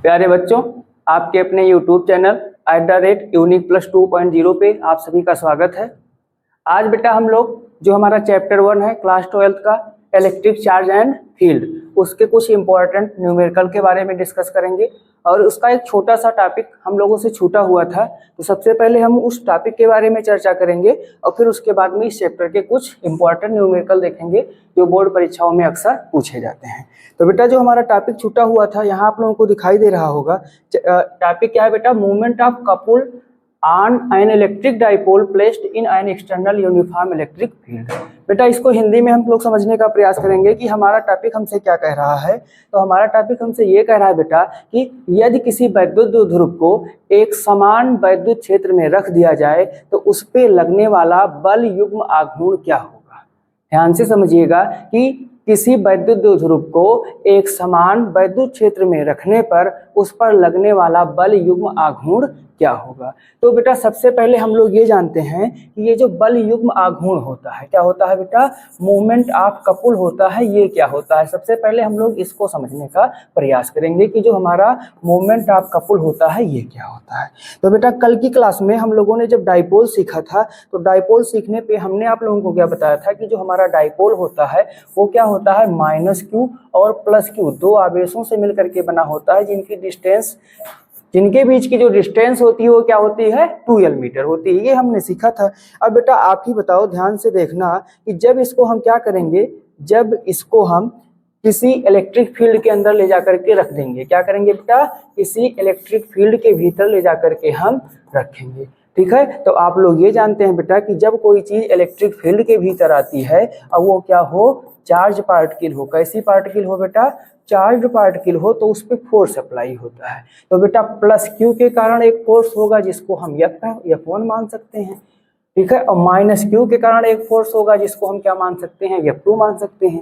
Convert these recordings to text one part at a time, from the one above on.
प्यारे बच्चों, आपके अपने YouTube चैनल @unique+2.0 पे आप सभी का स्वागत है। आज बेटा हम लोग जो हमारा चैप्टर 1 है क्लास 12 का इलेक्ट्रिक चार्ज एंड फील्ड, उसके कुछ इंपॉर्टेंट न्यूमेरिकल के बारे में डिस्कस करेंगे और उसका एक छोटा सा टॉपिक हम लोगों से छूटा हुआ था, तो सबसे पहले हम उस टॉपिक के बारे में चर्चा करेंगे और फिर उसके बाद में इस चैप्टर के कुछ इंपॉर्टेंट न्यूमेरिकल देखेंगे जो बोर्ड परीक्षाओं में अक्सर पूछे जाते हैं। तो बेटा जो हमारा टॉपिक छूटा हुआ था यहाँ आप लोगों को दिखाई दे रहा होगा। टॉपिक क्या है बेटा? Movement of couple on an electric dipole placed in an external uniform electric field. बेटा इसको हिंदी में हम लोग समझने का प्रयास करेंगे कि हमारा टॉपिक हमसे क्या कह रहा है। तो हमारा टॉपिक हमसे ये कह रहा है बेटा कि यदि किसी वैद्युत ध्रुव को एक समान वैद्युत क्षेत्र में रख दिया जाए तो उस पे लगने वाला बल युग्म आघूर्ण क्या होगा। ध्यान से समझिएगा कि किसी वैद्युत ध्रुव को एक समान वैद्युत क्षेत्र में रखने पर उस पर लगने वाला बल युग्म आघूर्ण क्या होगा। तो बेटा सबसे पहले हम लोग ये जानते हैं कि ये जो बल युग्म आघूर्ण होता है क्या होता है बेटा? मूवमेंट ऑफ कपल होता है। ये क्या होता है? सबसे पहले हम लोग इसको समझने का प्रयास करेंगे कि जो हमारा मूवमेंट ऑफ कपल होता है ये क्या होता है। तो बेटा कल की क्लास में हम लोगों ने जब डाइपोल सीखा था तो डाइपोल सीखने पे हमने आप लोगों को क्या बताया था कि जो हमारा डाइपोल होता है वो क्या होता है? -q और +q दो आवेशों से मिलकर के बना होता है जिनके बीच की जो डिस्टेंस होती है वो क्या होती है? 2l मीटर होती है। ये हमने सीखा था। अब बेटा आप ही बताओ, ध्यान से देखना कि जब इसको हम क्या करेंगे, जब इसको हम किसी इलेक्ट्रिक फील्ड के अंदर ले जाकर के रख देंगे। क्या करेंगे बेटा? किसी इलेक्ट्रिक फील्ड के भीतर ले जाकर के हम रखेंगे। ठीक है, तो आप लोग ये जानते हैं बेटा कि जब कोई चीज इलेक्ट्रिक फील्ड के भीतर आती है और वो क्या हो? चार्ज पार्टिकल हो। कैसी पार्टिकल हो बेटा? चार्ज पार्टिकल हो तो उस पर फोर्स अप्लाई होता है। तो बेटा +q के कारण एक फोर्स होगा जिसको हम F1 मान सकते हैं। ठीक है, और -q के कारण एक फोर्स होगा जिसको हम क्या मान सकते हैं? F2 मान सकते हैं।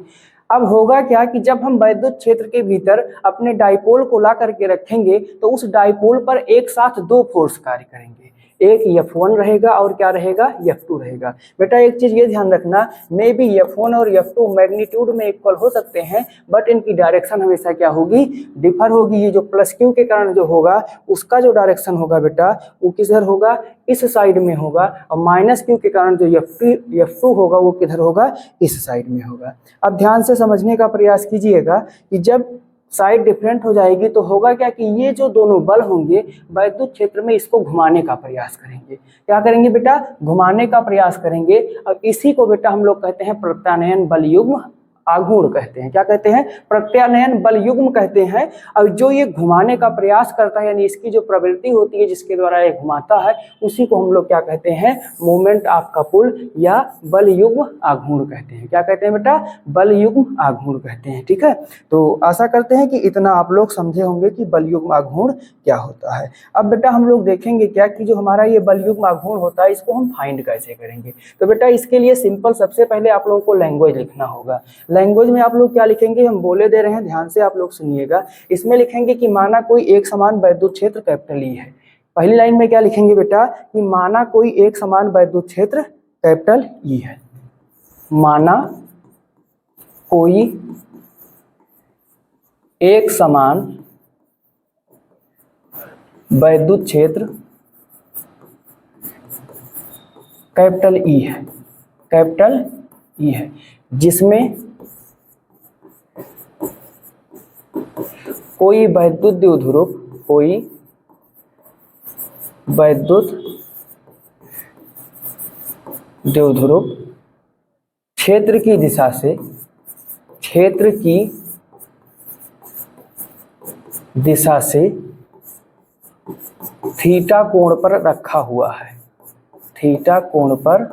अब होगा क्या कि जब हम वैद्युत क्षेत्र के भीतर अपने डाइपोल को ला करके रखेंगे तो उस डाइपोल पर एक साथ दो फोर्स कार्य करेंगे। एक F1 रहेगा और क्या रहेगा? F2 रहेगा। बेटा एक चीज ये ध्यान रखना, मे बी F1 और F2 मैग्नीट्यूड में इक्वल हो सकते हैं बट इनकी डायरेक्शन हमेशा क्या होगी? डिफर होगी। ये जो +q के कारण जो होगा उसका जो डायरेक्शन होगा बेटा वो किधर होगा? इस साइड में होगा। और -q के कारण जो F2 होगा वो किधर होगा? इस साइड में होगा। अब ध्यान से समझने का प्रयास कीजिएगा कि जब साइड डिफरेंट हो जाएगी तो होगा क्या कि ये जो दोनों बल होंगे वैद्युत क्षेत्र में इसको घुमाने का प्रयास करेंगे। क्या करेंगे बेटा? घुमाने का प्रयास करेंगे। और इसी को बेटा हम लोग कहते हैं प्रत्यानयन बल युग्म आघूर्ण कहते हैं। क्या कहते हैं? प्रत्यानयन बल युग्म कहते हैं। और जो ये घुमाने का प्रयास करता है यानी इसकी जो प्रवृत्ति होती है जिसके द्वारा ये घुमाता है उसी को हम लोग क्या कहते हैं? मूवमेंट ऑफ कपल या बल युग्म आघूर्ण कहते हैं। क्या कहते हैं बेटा? बल युग्म आघूर्ण कहते हैं। ठीक है, तो आशा करते हैं कि इतना आप लोग समझे होंगे कि बल युग्म आघूर्ण क्या होता है। अब बेटा हम लोग देखेंगे क्या कि जो हमारा ये बल युग्म आघूर्ण होता है इसको हम फाइंड कैसे करेंगे। तो बेटा इसके लिए सिंपल सबसे पहले आप लोगों को लैंग्वेज लिखना होगा। लैंग्वेज में आप लोग क्या लिखेंगे? हम बोले दे रहे हैं, ध्यान से आप लोग सुनिएगा। इसमें लिखेंगे कि माना कोई एक समान वैद्युत क्षेत्र कैपिटल E है। पहली लाइन में क्या लिखेंगे बेटा कि माना कोई एक समान वैद्युत क्षेत्र कैपिटल E है। माना कोई एक समान वैद्युत क्षेत्र कैपिटल E है। कैपिटल E है जिसमें कोई वैद्युत द्विध्रुव क्षेत्र की दिशा से थीटा कोण पर रखा हुआ है। थीटा कोण पर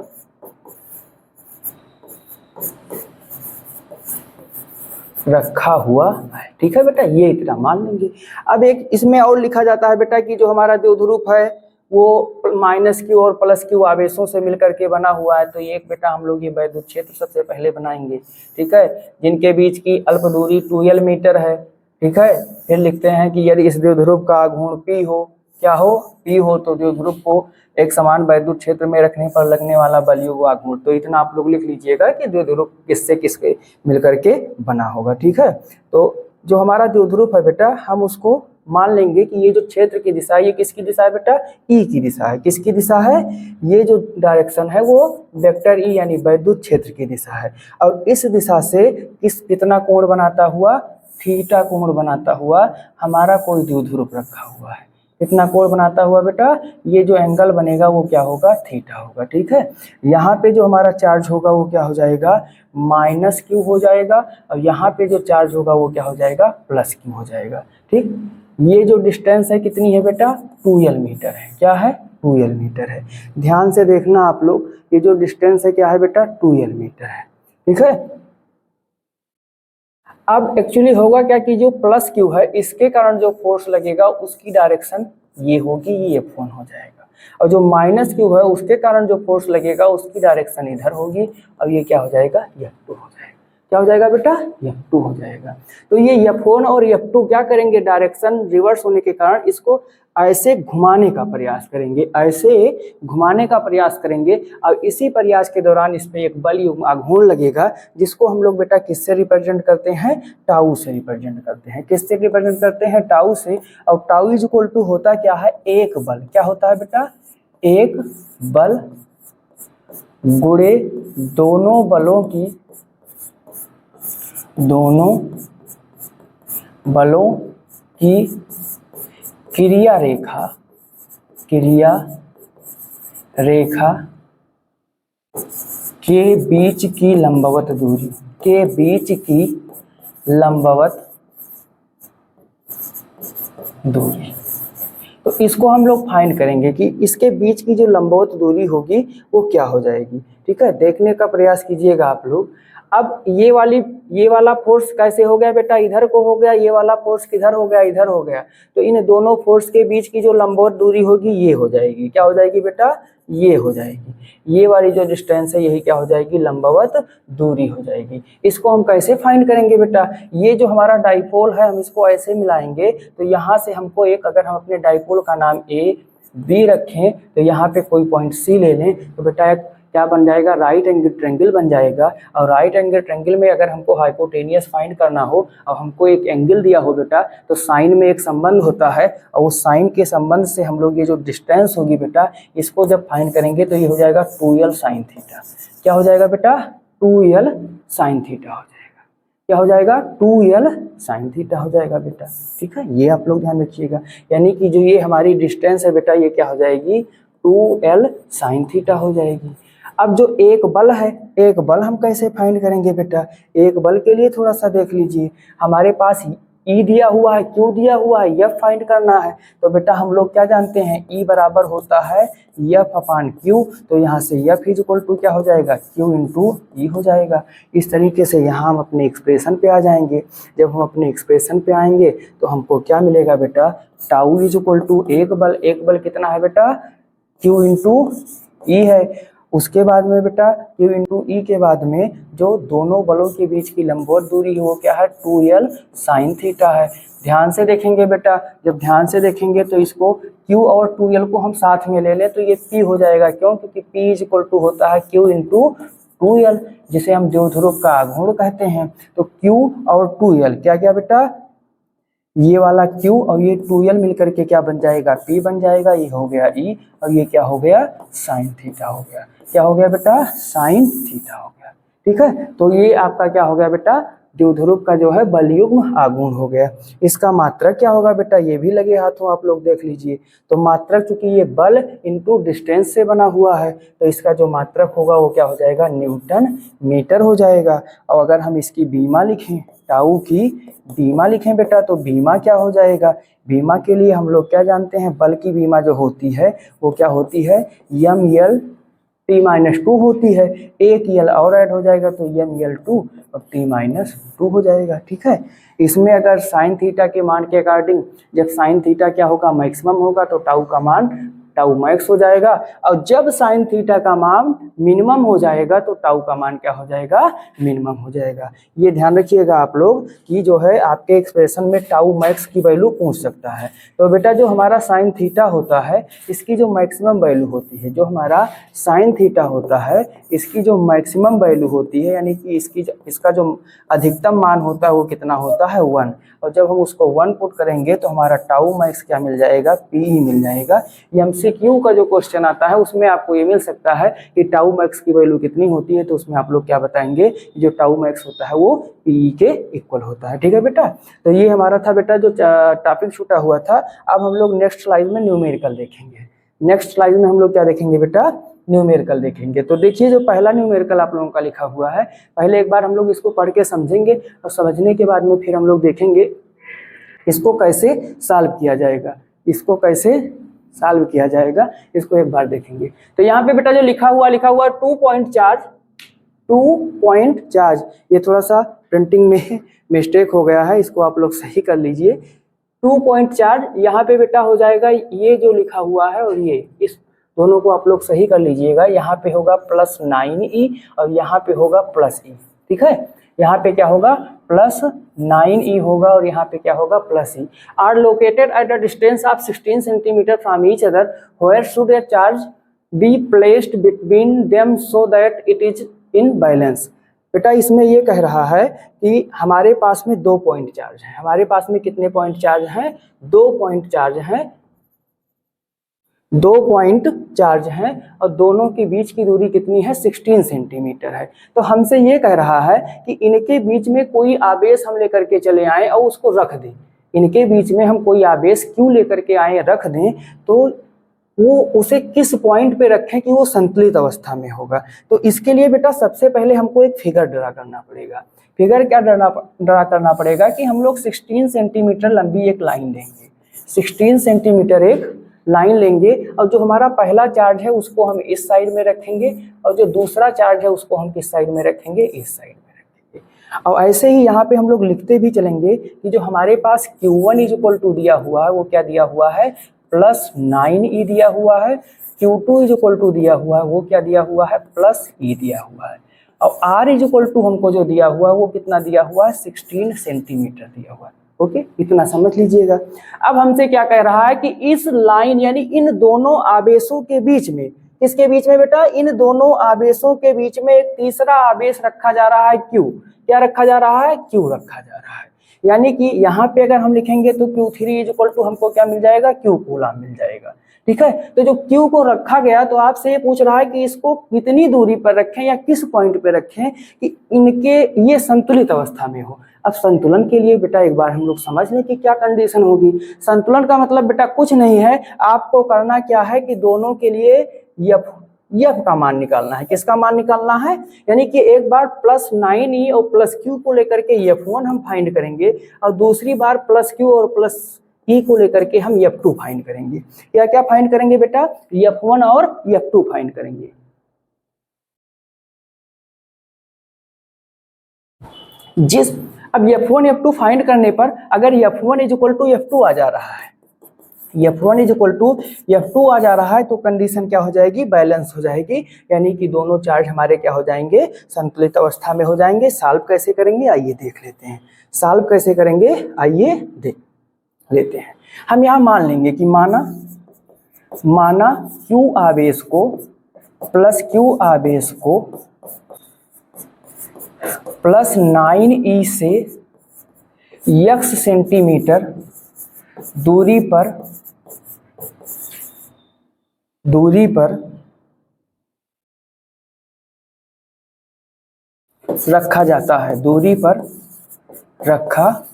रखा हुआ है। ठीक है बेटा, ये इतना मान लेंगे। अब एक इसमें और लिखा जाता है बेटा कि जो हमारा द्विध्रुव है वो -q और +q आवेशों से मिलकर के बना हुआ है। तो ये एक बेटा हम लोग ये वैद्युत क्षेत्र सबसे पहले बनाएंगे। ठीक है, जिनके बीच की अल्प दूरी 2l मीटर है। ठीक है, फिर लिखते हैं कि यदि इस द्विध्रुव का आघूर्ण P हो, क्या हो? P हो, तो द्विध्रुव को एक समान वैद्युत क्षेत्र में रखने पर लगने वाला बलयुग आघूर्ण। तो इतना आप लोग लिख लीजिएगा कि द्विध्रुव किससे किसके मिलकर के बना होगा। ठीक है, तो जो हमारा द्विध्रुव है बेटा हम उसको मान लेंगे कि ये जो क्षेत्र की दिशा है ये किसकी दिशा है बेटा, ई की दिशा है। किसकी दिशा है, ये जो डायरेक्शन है वो वेक्टर ई यानी वैद्युत क्षेत्र की दिशा है। और इस दिशा से कितना कोण बनाता हुआ, थीटा कोण बनाता हुआ हमारा कोई द्विध्रुव रखा हुआ है। कितना कोण बनाता हुआ बेटा, ये जो एंगल बनेगा वो क्या होगा, थीटा होगा। ठीक है, यहाँ पे जो हमारा चार्ज होगा वो क्या हो जाएगा, माइनस क्यू हो जाएगा, और यहाँ पे जो चार्ज होगा वो क्या हो जाएगा, प्लस क्यू हो जाएगा। ठीक, ये जो डिस्टेंस है कितनी है बेटा, 2l मीटर है। क्या है, 2l मीटर है। ध्यान से देखना आप लोग, ये जो डिस्टेंस है क्या है बेटा, 2l मीटर है। ठीक है, अब एक्चुअली होगा क्या कि जो प्लस क्यू है इसके कारण जो फोर्स लगेगा उसकी डायरेक्शन ये होगी, ये F1 हो जाएगा। और जो माइनस क्यू है उसके कारण जो फोर्स लगेगा उसकी डायरेक्शन इधर होगी, और ये क्या हो जाएगा, F2 हो जाएगा। क्या हो जाएगा बेटा, F2 हो जाएगा। तो ये F1 और F2 क्या करेंगे, डायरेक्शन रिवर्स होने के कारण इसको ऐसे घुमाने का प्रयास करेंगे, ऐसे घुमाने का प्रयास करेंगे। और इसी प्रयास के दौरान इस पे एक बल आघूर्ण लगेगा, जिसको हम लोग बेटा किससे रिप्रेजेंट करते हैं, टाउ से रिप्रेजेंट करते हैं। किससे रिप्रेजेंट करते हैं, टाउ से। और टाउ इज इक्वल टू होता क्या है, एक बल। क्या होता है बेटा, एक बल गुणे दोनों बलों की क्रिया रेखा के बीच की लंबवत दूरी। तो इसको हम लोग फाइंड करेंगे कि इसके बीच की जो लंबवत दूरी होगी वो क्या हो जाएगी। ठीक है, देखने का प्रयास कीजिएगा आप लोग। अब ये वाला फोर्स कैसे हो गया बेटा, इधर को हो गया, ये वाला फोर्स किधर हो गया, इधर हो गया। तो इन दोनों फोर्स के बीच की जो लंबवत दूरी होगी ये हो जाएगी। क्या हो जाएगी बेटा, ये हो जाएगी। ये वाली जो डिस्टेंस है यही क्या हो जाएगी, लंबवत दूरी हो जाएगी। इसको हम कैसे फाइंड करेंगे बेटा, ये जो हमारा डाइपोल है हम इसको ऐसे मिलाएंगे। तो यहाँ से हमको एक, अगर हम अपने डाइपोल का नाम ए बी रखें तो यहाँ पे कोई पॉइंट सी ले लें, तो बेटा एक क्या बन जाएगा, राइट एंगल ट्रायंगल बन जाएगा। और राइट एंगल ट्रायंगल में अगर हमको हाइपोटेनियस फाइंड करना हो और हमको एक एंगल दिया हो बेटा, तो साइन में एक संबंध होता है, और उस साइन के संबंध से हम लोग ये जो डिस्टेंस होगी बेटा इसको जब फाइंड करेंगे तो ये हो जाएगा 2l साइन थीटा। क्या हो जाएगा बेटा, 2l साइन थीटा हो जाएगा। क्या हो जाएगा, 2l साइन थीटा हो जाएगा बेटा। ठीक है, ये आप लोग ध्यान रखिएगा। यानी कि जो ये हमारी डिस्टेंस है बेटा ये क्या हो जाएगी, 2l साइन थीटा हो जाएगी। अब जो एक बल है, एक बल हम कैसे फाइंड करेंगे बेटा, एक बल के लिए थोड़ा सा देख लीजिए। हमारे पास E दिया हुआ है, Q दिया हुआ है, F फाइंड करना है। तो बेटा हम लोग क्या जानते हैं, E बराबर होता है F अपान Q। तो यहाँ से F इज इक्वल टू क्या हो जाएगा, Q इंटू E हो जाएगा। इस तरीके से यहाँ हम अपने एक्सप्रेशन पे आ जाएंगे। जब हम अपने एक्सप्रेशन पे आएंगे तो हमको क्या मिलेगा बेटा, टाउ इज इक्वल टू एक बल कितना है बेटा, Q इंटू E है। उसके बाद में बेटा Q इंटू ई के बाद में जो दोनों बलों के बीच की लंबवत दूरी है वो क्या है, 2l साइन थीटा है। ध्यान से देखेंगे बेटा, जब ध्यान से देखेंगे तो इसको Q और 2l को हम साथ में ले लें तो ये P हो जाएगा। क्यों, क्योंकि P इज इक्वल टू होता है Q इंटू 2l, जिसे हम द्विध्रुव का आघूर्ण कहते हैं। तो Q और 2l क्या क्या बेटा, ये वाला Q और ये 2l मिलकर के क्या बन जाएगा, P बन जाएगा। ये हो गया E और ये क्या हो गया, साइन थीटा हो गया। क्या हो गया बेटा, साइन थीटा हो गया। ठीक है, तो ये आपका क्या हो गया बेटा, द्विध्रुव का जो है बलयुग्म आघूर्ण हो गया। इसका मात्रक क्या होगा बेटा, ये भी लगे हाथों आप लोग देख लीजिए। तो मात्रक चूंकि ये बल इंटू डिस्टेंस से बना हुआ है तो इसका जो मात्रक होगा वो क्या हो जाएगा, न्यूटन मीटर हो जाएगा। और अगर हम इसकी बीमा लिखें, टाउ की बीमा लिखें बेटा, तो बीमा क्या हो जाएगा, बीमा के लिए हम लोग क्या जानते हैं, बल की बीमा जो होती है वो क्या होती है, ml t-2 होती है। एक यल और ऐड हो जाएगा तो ml2 और t-2 हो जाएगा। ठीक है, इसमें अगर साइन थीटा के मान के अकॉर्डिंग जब साइन थीटा क्या होगा, मैक्सिमम होगा, तो टाउ का मान टाउ मैक्स हो जाएगा। और जब साइन थीटा का मान मिनिमम हो जाएगा तो टाउ का मान क्या हो जाएगा, मिनिमम हो जाएगा। ये ध्यान रखिएगा आप लोग कि जो है आपके एक्सप्रेशन में टाउ मैक्स की वैल्यू पूछ सकता है। तो बेटा जो हमारा साइन थीटा होता है इसकी जो मैक्सिमम वैल्यू होती है, जो हमारा साइन थीटा होता है इसकी जो मैक्सिमम वैल्यू होती है, यानी कि इसका जो अधिकतम मान होता है वो कितना होता है 1। और जब हम उसको 1 पुट करेंगे तो हमारा टाउ मैक्स क्या मिल जाएगा, पी ही मिल जाएगा। एमसीक्यू का जो क्वेश्चन आता है उसमें आपको ये मिल सकता है कि टाउ मैक्स की वैल्यू कितनी होती है, तो उसमें आप लोग क्या बताएंगे, जो टाउ मैक्स होता है वो पी के इक्वल होता है। ठीक है बेटा, तो ये हमारा था बेटा जो टॉपिक छूटा हुआ था। अब हम लोग नेक्स्ट स्लाइड में न्यूमेरिकल देखेंगे। नेक्स्ट स्लाइड में हम लोग क्या देखेंगे बेटा, न्यूमेरिकल देखेंगे। तो देखिए जो पहला न्यूमेरिकल आप लोगों का लिखा हुआ है, पहले एक बार हम लोग इसको पढ़ के समझेंगे और समझने के बाद में फिर हम लोग देखेंगे इसको कैसे सॉल्व किया जाएगा, इसको कैसे सॉल्व किया जाएगा, इसको एक बार देखेंगे। तो यहाँ पे बेटा जो लिखा हुआ 2 पॉइंट चार्ज, ये थोड़ा सा प्रिंटिंग में मिस्टेक हो गया है, इसको आप लोग सही कर लीजिए। 2 पॉइंट चार्ज यहाँ पे बेटा हो जाएगा, ये जो लिखा हुआ है और ये, इस दोनों को आप लोग सही कर लीजिएगा। यहाँ पे होगा +9e और यहाँ पे होगा +e। ठीक है, यहाँ पे क्या होगा +9e होगा और यहाँ पे क्या होगा +e। Are located at a distance of 16 centimetre from each other, where should a charge be placed between them so that it is in balance. बेटा इसमें ये कह रहा है कि हमारे पास में 2 पॉइंट चार्ज है। हमारे पास में कितने पॉइंट चार्ज हैं, 2 पॉइंट चार्ज हैं, 2 पॉइंट चार्ज हैं और दोनों के बीच की दूरी कितनी है, 16 सेंटीमीटर है। तो हमसे ये कह रहा है कि इनके बीच में कोई आवेश हम लेकर के चले आए और उसको रख दें। इनके बीच में हम कोई आवेश क्यों लेकर के आए रख दें, तो वो उसे किस पॉइंट पे रखें कि वो संतुलित अवस्था में होगा। तो इसके लिए बेटा सबसे पहले हमको एक फिगर ड्रा करना पड़ेगा। फिगर क्या ड्रा करना पड़ेगा कि हम लोग 16 सेंटीमीटर लंबी एक लाइन लेंगे, 16 सेंटीमीटर एक लाइन लेंगे और जो हमारा पहला चार्ज है उसको हम इस साइड में रखेंगे और जो दूसरा चार्ज है उसको हम किस साइड में रखेंगे, इस साइड में रखेंगे। और ऐसे ही यहाँ पे हम लोग लिखते भी चलेंगे कि जो हमारे पास Q1 = दिया हुआ है वो क्या दिया हुआ है, +9e दिया हुआ है। Q2 दिया हुआ है वो क्या दिया हुआ है, +e दिया हुआ है। और R हमको जो दिया हुआ है वो कितना दिया हुआ है, 16 सेंटीमीटर दिया हुआ है। ओके, इतना समझ लीजिएगा। अब हमसे क्या कह रहा है कि इस लाइन यानी इन दोनों आवेशों के बीच में, किसके बीच में बेटा, इन दोनों आवेशों के बीच में एक तीसरा आवेश रखा जा रहा है Q। क्या रखा जा रहा है, Q रखा जा रहा है। यानी कि यहाँ पे अगर हम लिखेंगे तो Q3 हमको क्या मिल जाएगा, Q कूलम मिल जाएगा। ठीक है, तो जो Q को रखा गया तो आपसे ये पूछ रहा है कि इसको कितनी दूरी पर रखें या किस पॉइंट पे रखें कि इनके ये संतुलित अवस्था में हो। अब संतुलन के लिए बेटा एक बार हम लोग समझ लें कि क्या कंडीशन होगी। संतुलन का मतलब बेटा कुछ नहीं है, आपको करना क्या है कि दोनों के लिए यफ का मान निकालना है। किसका मान निकालना है, यानी कि एक बार +9e और +q को लेकर के F1 हम फाइंड करेंगे और दूसरी बार +q और +e को लेकर के हम F2 फाइंड करेंगे। क्या क्या फाइंड करेंगे बेटा, F1 और F2 फाइंड करेंगे। अब F1 F2 फाइंड करने पर अगर F1 = F2 आ जा रहा है, F1 = F2 आ जा रहा है तो कंडीशन क्या हो जाएगी, बैलेंस हो जाएगी। यानी कि दोनों चार्ज हमारे क्या हो जाएंगे, संतुलित अवस्था में हो जाएंगे। सॉल्व कैसे करेंगे आइए देख लेते हैं। सॉल्व कैसे करेंगे आइए देख लेते हैं। हम यहाँ मान लेंगे कि माना Q आवेश को +Q आवेश को +9e से x सेंटीमीटर दूरी पर रखा जाता है, दूरी पर रखा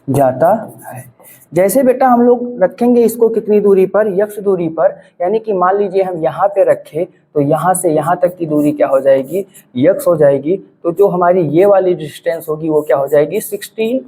जाता है। जैसे बेटा हम लोग रखेंगे इसको कितनी दूरी पर, x दूरी पर, यानी कि मान लीजिए हम यहाँ पे रखें तो यहाँ से यहाँ तक की दूरी क्या हो जाएगी, x हो जाएगी। तो जो हमारी ये वाली डिस्टेंस होगी वो क्या हो जाएगी, 16 -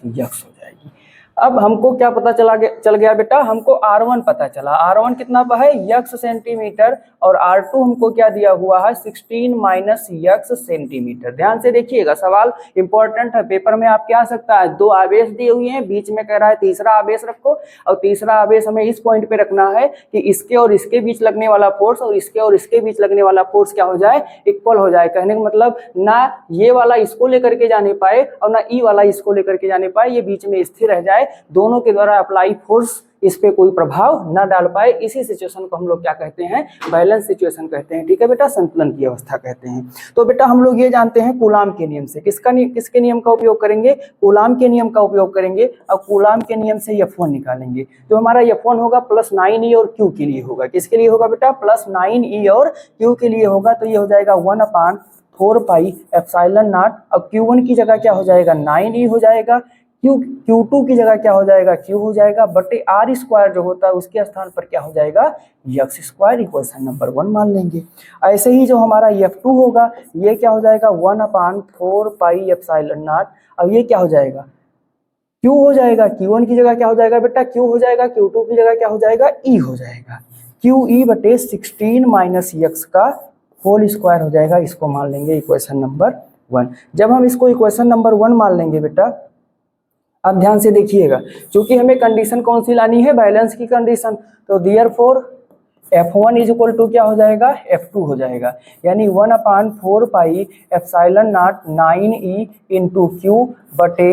x हो जाएगी। अब हमको क्या पता चल गया बेटा, हमको R1 पता चला। R1 कितना है, x सेंटीमीटर, और R2 हमको क्या दिया हुआ है, 16 माइनस x सेंटीमीटर। ध्यान से देखिएगा, सवाल इंपॉर्टेंट है, पेपर में आपके आ सकता है। दो आवेश दिए हुए हैं, बीच में कह रहा है तीसरा आवेश रखो, और तीसरा आवेश हमें इस पॉइंट पे रखना है कि इसके और इसके बीच लगने वाला फोर्स और इसके और इसके बीच लगने वाला फोर्स क्या हो जाए, इक्वल हो जाए। कहने का मतलब ना ये वाला इसको लेकर के जाने पाए और ना ई वाला इसको लेकर के जाने पाए, ये बीच में स्थिर रह जाए, दोनों के द्वारा अप्लाई फोर्स इस पे कोई प्रभाव न डाल पाए। इसी सिचुएशन को हम लोग क्या कहते हैं, बैलेंस सिचुएशन कहते हैं। ठीक है बेटा, संतुलन की अवस्था कहते हैं। तो बेटा हम लोग ये जानते हैं कूलाम के नियम से, किसके नियम का उपयोग करेंगे, कूलाम के नियम का उपयोग करेंगे। अब कूलाम के नियम से F1 निकालेंगे, तो हमारा F1 होगा +9E और Q के लिए होगा। किसके लिए होगा बेटा, +9E और Q के लिए होगा। तो ये हो जाएगा 1/4 पाई एप्सिलॉन नॉट। अब Q1 की जगह क्या हो जाएगा, 9E हो जाएगा। Q2 की जगह क्या हो जाएगा, Q हो जाएगा, बटे R स्क्वायर जो होता है उसके स्थान पर क्या हो जाएगा, x स्क्वायर। इक्वेशन नंबर 1 मान लेंगे। ऐसे ही जो हमारा F2 होगा, ये क्या हो जाएगा, 1/4 पाई एप्सिलॉन नॉट। अब ये क्या हो जाएगा, Q हो जाएगा। Q1 की जगह क्या हो जाएगा बेटा, Q हो जाएगा। Q2 की जगह क्या हो जाएगा, E हो जाएगा। QE बटे 16 माइनस x का होल स्क्वायर हो जाएगा। इसको मान लेंगे इक्वेशन नंबर 1। जब हम इसको इक्वेशन नंबर 1 मान लेंगे बेटा, अब ध्यान से देखिएगा, क्योंकि हमें कंडीशन कौन सी लानी है, बैलेंस की कंडीशन। तो therefore F1 is equal to क्या हो जाएगा, F2 हो जाएगा। यानी 1/4 pi epsilon not 9E into Q बटे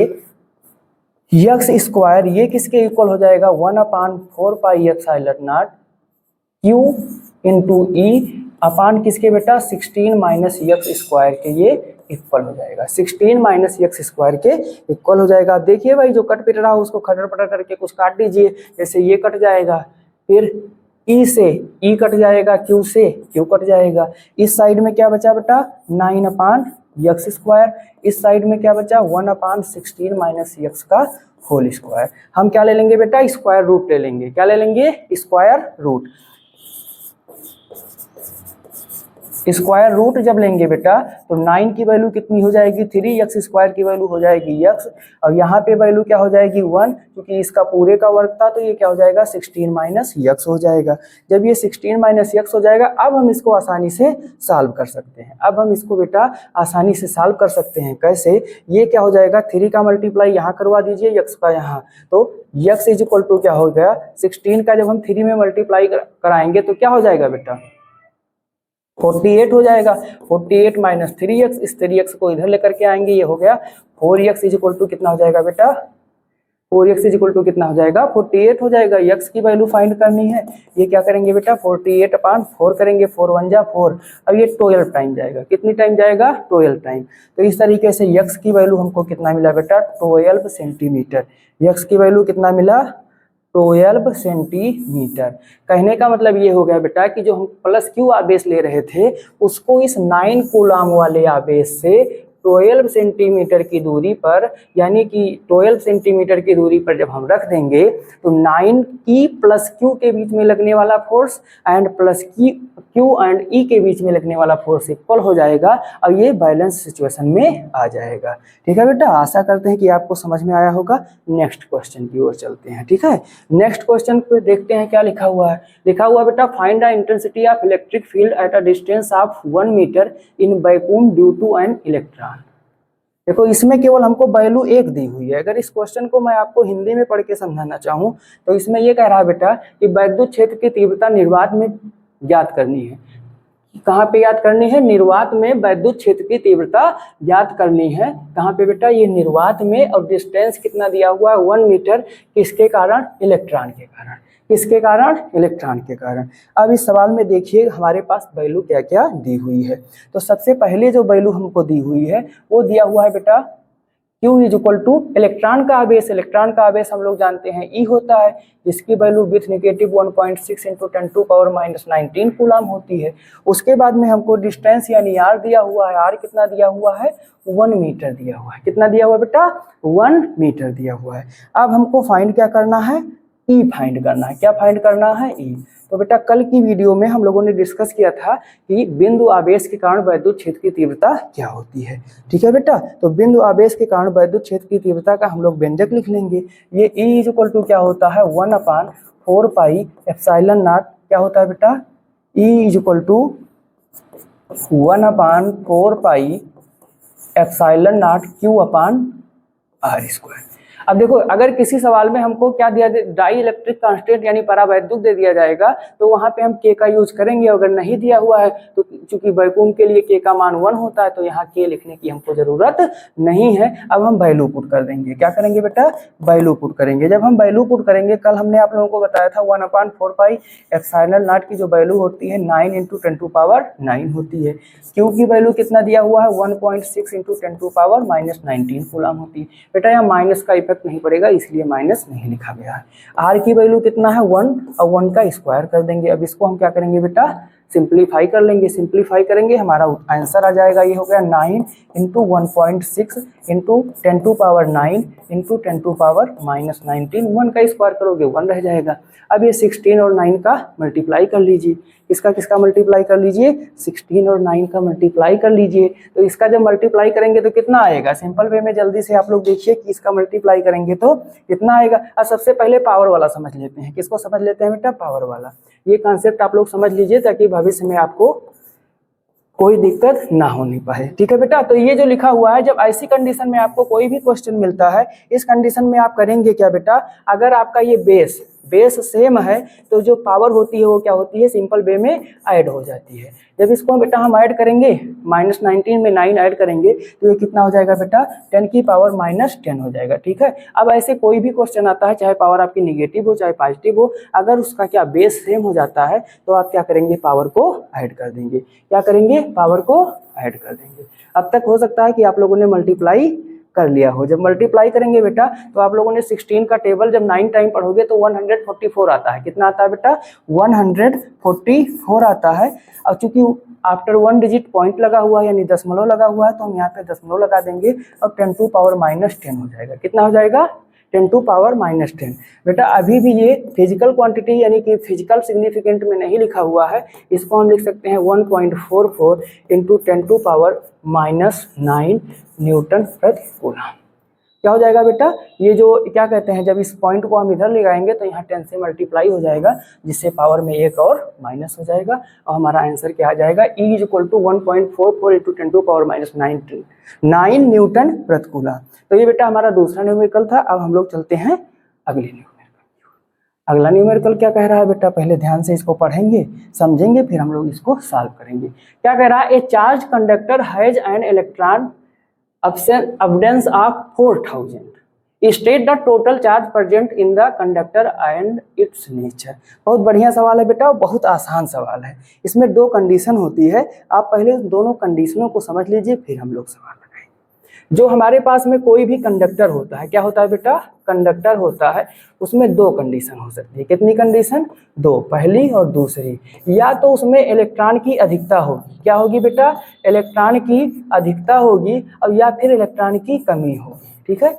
x स्क्वायर, ये किसके इक्वल हो जाएगा, 1/4 pi epsilon not Q into E अपान किसके बेटा, 16 माइनस x स्क्वायर के ये इक्वल हो जाएगा। 16 माइनस x स्क्वायर के इक्वल हो जाएगा। देखिए भाई, जो कट पिट रहा है उसको खटर पटर करके कुछ काट दीजिए। जैसे ये कट जाएगा, फिर E से E कट जाएगा, Q से Q कट जाएगा। इस साइड में क्या बचा बेटा, 9/x स्क्वायर। इस साइड में क्या बचा, 1/16 माइनस x का होल स्क्वायर। हम क्या ले लेंगे बेटा, स्क्वायर रूट ले लेंगे। क्या ले लेंगे, स्क्वायर रूट। स्क्वायर रूट जब लेंगे बेटा, तो 9 की वैल्यू कितनी हो जाएगी, 3x स्क्वायर की वैल्यू हो जाएगी x, और यहाँ पे वैल्यू क्या हो जाएगी 1, क्योंकि इसका पूरे का वर्ग था, तो ये क्या हो जाएगा, 16 माइनस x हो जाएगा। जब ये 16 माइनस x हो जाएगा, अब हम इसको आसानी से सॉल्व कर सकते हैं। अब हम इसको बेटा आसानी से सॉल्व कर सकते हैं। कैसे, ये क्या हो जाएगा, 3 का मल्टीप्लाई यहाँ करवा दीजिए, x का यहाँ, तो x इज इक्वल टू क्या हो गया, 16 का जब हम 3 में मल्टीप्लाई कराएंगे तो क्या हो जाएगा बेटा, 48 हो जाएगा। 48 माइनस 3x, इस 3x को इधर लेकर के आएंगे, ये हो गया 4x इज इक्वल टू कितना हो जाएगा बेटा, 4x इज इक्वल टू कितना हो जाएगा, 48 हो जाएगा। x की वैल्यू फाइंड करनी है, ये क्या करेंगे बेटा, 48/4 करेंगे, 4 1 जा 4। अब ये 12 टाइम जाएगा, कितनी टाइम जाएगा, 12 टाइम। तो इस तरीके से x की वैल्यू हमको कितना मिला बेटा, 12 सेंटीमीटर। x की वैल्यू कितना मिला, 12 सेंटीमीटर। कहने का मतलब ये हो गया बेटा कि जो हम +Q आवेश ले रहे थे, उसको इस 9 कूलाम वाले आवेश से 12 सेंटीमीटर की दूरी पर, यानी कि 12 सेंटीमीटर की दूरी पर जब हम रख देंगे, तो 9E प्लस Q के बीच में लगने वाला force and plus Q and E के बीच में लगने वाला फोर्स इक्वल हो जाएगा, और ये बैलेंस सिचुएशन में आ जाएगा। ठीक है बेटा, आशा करते हैं कि आपको समझ में आया होगा। नेक्स्ट क्वेश्चन की ओर चलते हैं। ठीक है, नेक्स्ट क्वेश्चन पे देखते हैं क्या लिखा हुआ है। लिखा हुआ बेटा, find the intensity of electric field at a distance of 1 metre in vacuum due to an electron. देखो, इसमें केवल हमको वैल्यू 1 दी हुई है। अगर इस क्वेश्चन को मैं आपको हिंदी में पढ़ के समझाना चाहूँ, तो इसमें ये कह रहा है बेटा कि वैद्युत क्षेत्र की तीव्रता निर्वात में ज्ञात करनी है। कहाँ पे याद करनी है, निर्वात में वैद्युत क्षेत्र की तीव्रता ज्ञात करनी है। कहाँ पे बेटा, ये निर्वात में, और डिस्टेंस कितना दिया हुआ है, 1 मीटर। किसके कारण, इलेक्ट्रॉन के कारण। किसके कारण, इलेक्ट्रॉन के कारण। अब इस सवाल में देखिए हमारे पास वैल्यू क्या क्या दी हुई है। तो सबसे पहले जो वैल्यू हमको दी हुई है वो दिया हुआ है बेटा Q is equal two electron का आवेश। इलेक्ट्रॉन का आवेश हम लोग जानते हैं E होता है, जिसकी value with negative 1.6 into 10⁻⁻19 coulomb होती है। उसके बाद में हमको डिस्टेंस यानी R दिया हुआ है। R कितना दिया हुआ है, 1 मीटर दिया हुआ है। कितना दिया हुआ है बेटा, 1 मीटर दिया हुआ है। अब हमको फाइंड क्या करना है, E फाइंड करना है। क्या फाइंड करना है, E। तो बेटा कल की वीडियो में हम लोगों ने डिस्कस किया था कि बिंदु आवेश के कारण विद्युत क्षेत्र की तीव्रता क्या होती है। ठीक है बेटा, तो बिंदु आवेश के कारण विद्युत क्षेत्र की तीव्रता का हम लोग व्यंजक लिख लेंगे। ये E इक्वल टू क्या होता है 1/4 पाई एप्सिलॉन नॉट, क्या होता है बेटा E equal to 1/4 pi epsilon naught Q/r²। अब देखो अगर किसी सवाल में हमको क्या दिया डाई इलेक्ट्रिक कांस्टेंट यानी परावैद्युत दे दिया जाएगा तो वहां पे हम के का यूज करेंगे। अगर नहीं दिया हुआ है तो चूंकि वैक्यूम के लिए के का मान 1 होता है तो यहाँ के लिखने की हमको जरूरत नहीं है। अब हम वैल्यू पुट कर देंगे। क्या करेंगे बेटा, वैल्यू पुट करेंगे। जब हम वैल्यू पुट करेंगे, कल हमने आप लोगों को बताया था 1/4 पाई एप्सिलॉन नॉट की जो वैल्यू होती है 9 × 10⁻⁹ होती है। क्यू की वैल्यू कितना दिया हुआ है 1.6 × 10⁻⁻19 कूलम होती है। बेटा यहाँ माइनस का इफेक्ट नहीं पड़ेगा इसलिए माइनस नहीं लिखा गया है। आर की वैल्यू कितना है 1 और 1 का स्क्वायर कर देंगे। अब इसको हम क्या करेंगे बेटा, सिंप्लीफाई कर लेंगे। सिंप्लीफाई करेंगे हमारा आंसर आ जाएगा, ये हो गया 9 × 1.6 × 10⁻9 × 10⁻⁻19। 1 का स्क्वायर करोगे 1 रह जाएगा। अब ये 16 और 9 का मल्टीप्लाई कर लीजिए। किसका मल्टीप्लाई कर लीजिए, 16 और 9 का मल्टीप्लाई कर लीजिए। तो इसका जब मल्टीप्लाई करेंगे तो कितना आएगा, सिंपल वे में जल्दी से आप लोग देखिए कि इसका मल्टीप्लाई करेंगे तो कितना आएगा। अब सबसे पहले पावर वाला समझ लेते हैं। किसको समझ लेते हैं बेटा, पावर वाला। ये कॉन्सेप्ट आप लोग समझ लीजिए ताकि भविष्य में आपको कोई दिक्कत ना होनी पाए। ठीक है बेटा, तो ये जो लिखा हुआ है, जब ऐसी कंडीशन में आपको कोई भी क्वेश्चन मिलता है, इस कंडीशन में आप करेंगे क्या बेटा, अगर आपका ये बेस सेम है तो जो पावर होती है वो क्या होती है, सिंपल वे में ऐड हो जाती है। जब इसको बेटा हम ऐड करेंगे -19 में 9 ऐड करेंगे तो ये कितना हो जाएगा बेटा 10⁻⁻10 हो जाएगा। ठीक है, अब ऐसे कोई भी क्वेश्चन आता है, चाहे पावर आपकी निगेटिव हो चाहे पॉजिटिव हो, अगर उसका क्या बेस सेम हो जाता है तो आप क्या करेंगे, पावर को ऐड कर देंगे। क्या करेंगे, पावर को ऐड कर देंगे। अब तक हो सकता है कि आप लोगों ने मल्टीप्लाई कर लिया हो। जब मल्टीप्लाई करेंगे बेटा तो आप लोगों ने 16 का टेबल जब 9 टाइम पढ़ोगे तो 144 आता है। कितना आता है बेटा, 144 आता है। और चूंकि आफ्टर 1 डिजिट पॉइंट लगा हुआ है यानी दशमलव लगा हुआ है तो हम यहाँ पे दशमलव लगा देंगे और 10⁻⁻10 हो जाएगा। कितना हो जाएगा, 10⁻⁻10। बेटा अभी भी ये फिजिकल क्वांटिटी यानी कि फिजिकल सिग्निफिकेंट में नहीं लिखा हुआ है, इसको हम लिख सकते हैं 1.44 × 10⁻⁹ न्यूटन प्रति कूलम। क्या हो जाएगा बेटा, ये जो क्या कहते हैं, जब इस पॉइंट को हम इधर लगाएंगे तो यहाँ 10 से मल्टीप्लाई हो जाएगा जिससे पावर में एक और माइनस हो जाएगा और हमारा आंसर क्या आ जाएगा, E इक्वल टू 1.44 × 10⁻⁹ न्यूटन प्रति कूलम। तो ये बेटा हमारा दूसरा न्यूमेरिकल था। अब हम लोग चलते हैं अगले न्यूमेरिकल। अगला न्यूमेरिकल क्या कह रहा है बेटा, पहले ध्यान से इसको पढ़ेंगे समझेंगे फिर हम लोग इसको सॉल्व करेंगे। क्या कह रहा है, ए charge conductor has an electron abundance of 4000 state the total charge present in the conductor and its nature। बहुत बढ़िया सवाल है बेटा, बहुत आसान सवाल है। इसमें दो कंडीशन होती है, आप पहले दोनों कंडीशनों को समझ लीजिए फिर हम लोग सवाल लगाएंगे। जो हमारे पास में कोई भी कंडक्टर होता है, क्या होता है बेटा, कंडक्टर होता है, उसमें दो कंडीशन हो सकती है। कितनी कंडीशन, दो, पहली और दूसरी। या तो उसमें इलेक्ट्रॉन की अधिकता होगी, क्या होगी बेटा, इलेक्ट्रॉन की अधिकता होगी, और या फिर इलेक्ट्रॉन की कमी होगी। ठीक है,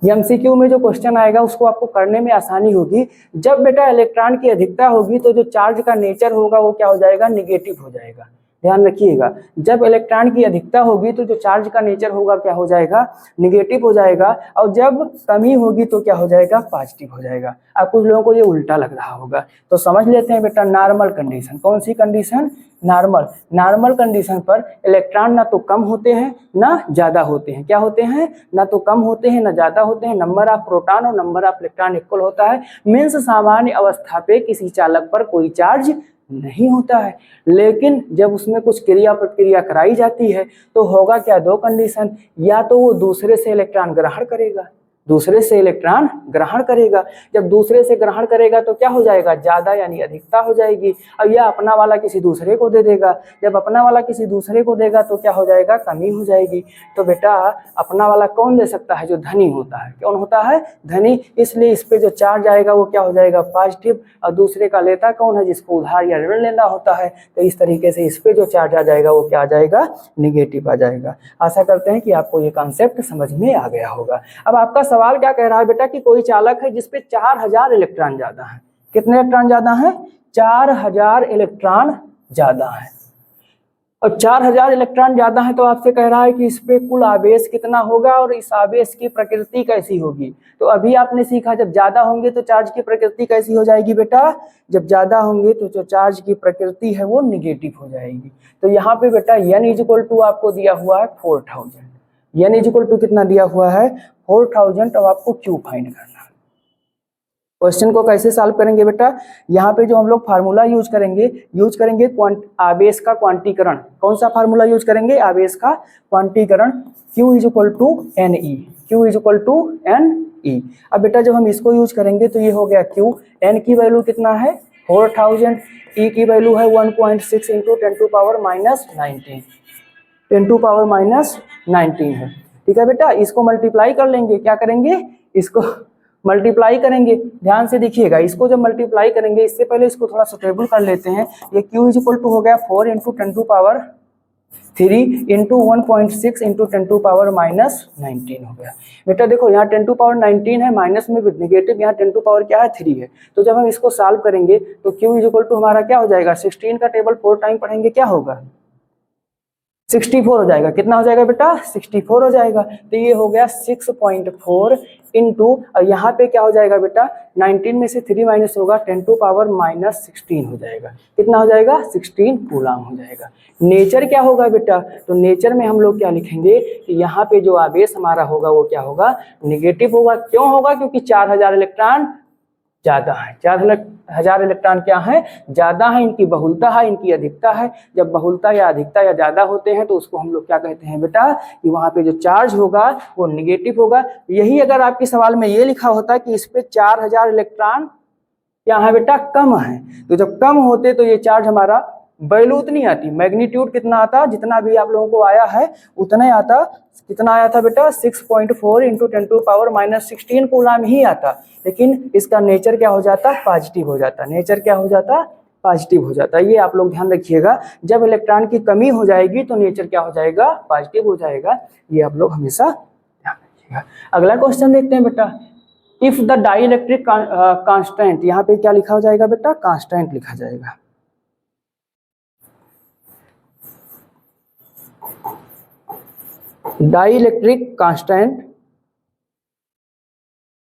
एमसीक्यू में जो क्वेश्चन आएगा उसको आपको करने में आसानी होगी। जब बेटा इलेक्ट्रॉन की अधिकता होगी तो जो चार्ज का नेचर होगा वो क्या हो जाएगा, निगेटिव हो जाएगा। ध्यान रखिएगा, जब इलेक्ट्रॉन की अधिकता होगी तो जो चार्ज का नेचर होगा क्या हो जाएगा, निगेटिव हो जाएगा, और जब कमी होगी तो क्या हो जाएगा, पॉजिटिव हो जाएगा। अब कुछ लोगों को ये उल्टा लग रहा होगा, तो समझ लेते हैं बेटा नॉर्मल कंडीशन। कौन सी कंडीशन, नॉर्मल कंडीशन पर इलेक्ट्रॉन ना तो कम होते हैं ना ज़्यादा होते हैं। क्या होते हैं, ना तो कम होते हैं ना ज़्यादा होते हैं। नंबर ऑफ प्रोटॉन और नंबर ऑफ इलेक्ट्रॉन इक्वल होता है। मीन्स सामान्य अवस्था पे किसी चालक पर कोई चार्ज नहीं होता है, लेकिन जब उसमें कुछ क्रिया प्रतिक्रिया कराई जाती है तो होगा क्या, दो कंडीशन, या तो वो दूसरे से इलेक्ट्रॉन ग्रहण करेगा, दूसरे से इलेक्ट्रॉन ग्रहण करेगा। जब दूसरे से ग्रहण करेगा तो क्या हो जाएगा, ज़्यादा यानी अधिकता हो जाएगी, और यह अपना वाला किसी दूसरे को दे देगा। जब अपना वाला किसी दूसरे को देगा तो क्या हो जाएगा, कमी हो जाएगी। तो बेटा अपना वाला कौन दे सकता है, जो धनी होता है। कौन होता है, धनी, इसलिए इस पे जो चार्ज आएगा वो क्या हो जाएगा, पॉजिटिव, और दूसरे का लेता कौन है, जिसको उधार या ऋण लेना होता है। तो इस तरीके से इस पे जो चार्ज आ जाएगा वो क्या आ जाएगा, निगेटिव आ जाएगा। आशा करते हैं कि आपको ये कॉन्सेप्ट समझ में आ गया होगा। अब आपका सवाल क्या कह रहा है बेटा कि कोई चालक है जिसपे 4000 इलेक्ट्रॉन ज्यादा है। कितने इलेक्ट्रॉन ज्यादा है, 4000 इलेक्ट्रॉन ज़्यादा है। और 4000 इलेक्ट्रॉन ज़्यादा है तो आपसे कह रहा है कि इस पे कुल आवेश कितना होगा और इस आवेश की प्रकृति कैसी होगी। तो अभी आपने सीखा जब ज़्यादा होंगे तो चार्ज की प्रकृति कैसी हो जाएगी बेटा, जब ज़्यादा होंगे तो जो चार्ज की प्रकृति है वो निगेटिव हो जाएगी। तो यहाँ पे बेटा n इक्वल टू आपको दिया हुआ है 4000, n इक्वल टू कितना दिया हुआ है 4000। अब आपको क्यू फाइंड करना है। क्वेश्चन को कैसे सॉल्व करेंगे बेटा, यहाँ पे जो हम लोग फार्मूला यूज करेंगे आवेश का क्वांटीकरण। कौन सा फार्मूला यूज करेंगे, आवेश का क्वांटीकरण, Q is equal to NE, Q is equal to NE। अब बेटा जब हम इसको यूज करेंगे तो ये हो गया Q, N की वैल्यू कितना है 4000, E की वैल्यू है 1.6 into 10 to power minus 19, 10 to power minus 19 है। ठीक है बेटा, इसको मल्टीप्लाई कर लेंगे, क्या करेंगे, इसको मल्टीप्लाई करेंगे। ध्यान से देखिएगा, इसको जब मल्टीप्लाई करेंगे, इससे पहले इसको थोड़ा सुटेबल कर लेते हैं। ये Q इज इक्वल टू हो गया 4 into 10 to power 3 into 1.6 into 10 to power minus 19 हो गया। बेटा देखो यहाँ 10 टू पावर 19 है, माइनस में विद नेगेटिव, यहाँ 10 टू पावर क्या है 3 है। तो जब हम इसको सॉल्व करेंगे तो Q इज इक्वल टू हमारा क्या हो जाएगा, 16 का टेबल 4 टाइम पढ़ेंगे क्या होगा 64 हो जाएगा। कितना हो जाएगा बेटा 64 हो जाएगा। तो ये हो गया 6.4 इंटू, और यहाँ पे क्या हो जाएगा बेटा 19 में से 3 माइनस होगा 10 टू पावर माइनस 16 हो जाएगा। कितना हो जाएगा 16 कूलाम हो जाएगा। नेचर क्या होगा बेटा, तो नेचर में हम लोग क्या लिखेंगे कि यहाँ पे जो आवेश हमारा होगा वो क्या होगा, नेगेटिव होगा। क्यों होगा, क्योंकि 4000 इलेक्ट्रॉन ज़्यादा है। 4000 इलेक्ट्रॉन क्या है, ज़्यादा है, इनकी बहुलता है, इनकी अधिकता है। जब बहुलता या अधिकता या ज़्यादा होते हैं तो उसको हम लोग क्या कहते हैं बेटा, कि वहाँ पे जो चार्ज होगा वो निगेटिव होगा। यही अगर आपके सवाल में ये लिखा होता कि इस पे 4000 इलेक्ट्रॉन क्या है बेटा, कम है, तो जब कम होते तो ये चार्ज हमारा वैल्यू उतनी आती, मैग्नीट्यूड कितना आता, जितना भी आप लोगों को आया है उतना ही आता। कितना आया था बेटा 6.4 into 10 to power minus 16 coulomb ही आता। लेकिन इसका नेचर क्या हो जाता, पॉजिटिव हो जाता। नेचर क्या हो जाता, पॉजिटिव हो जाता। ये आप लोग ध्यान रखिएगा, जब इलेक्ट्रॉन की कमी हो जाएगी तो नेचर क्या हो जाएगा, पॉजिटिव हो जाएगा। ये आप लोग हमेशा ध्यान रखिएगा। अगला क्वेश्चन देखते हैं बेटा, इफ द डाइइलेक्ट्रिक कांस्टेंट, यहाँ पे क्या लिखा हो जाएगा बेटा, कांस्टेंट लिखा जाएगा। Dielectric constant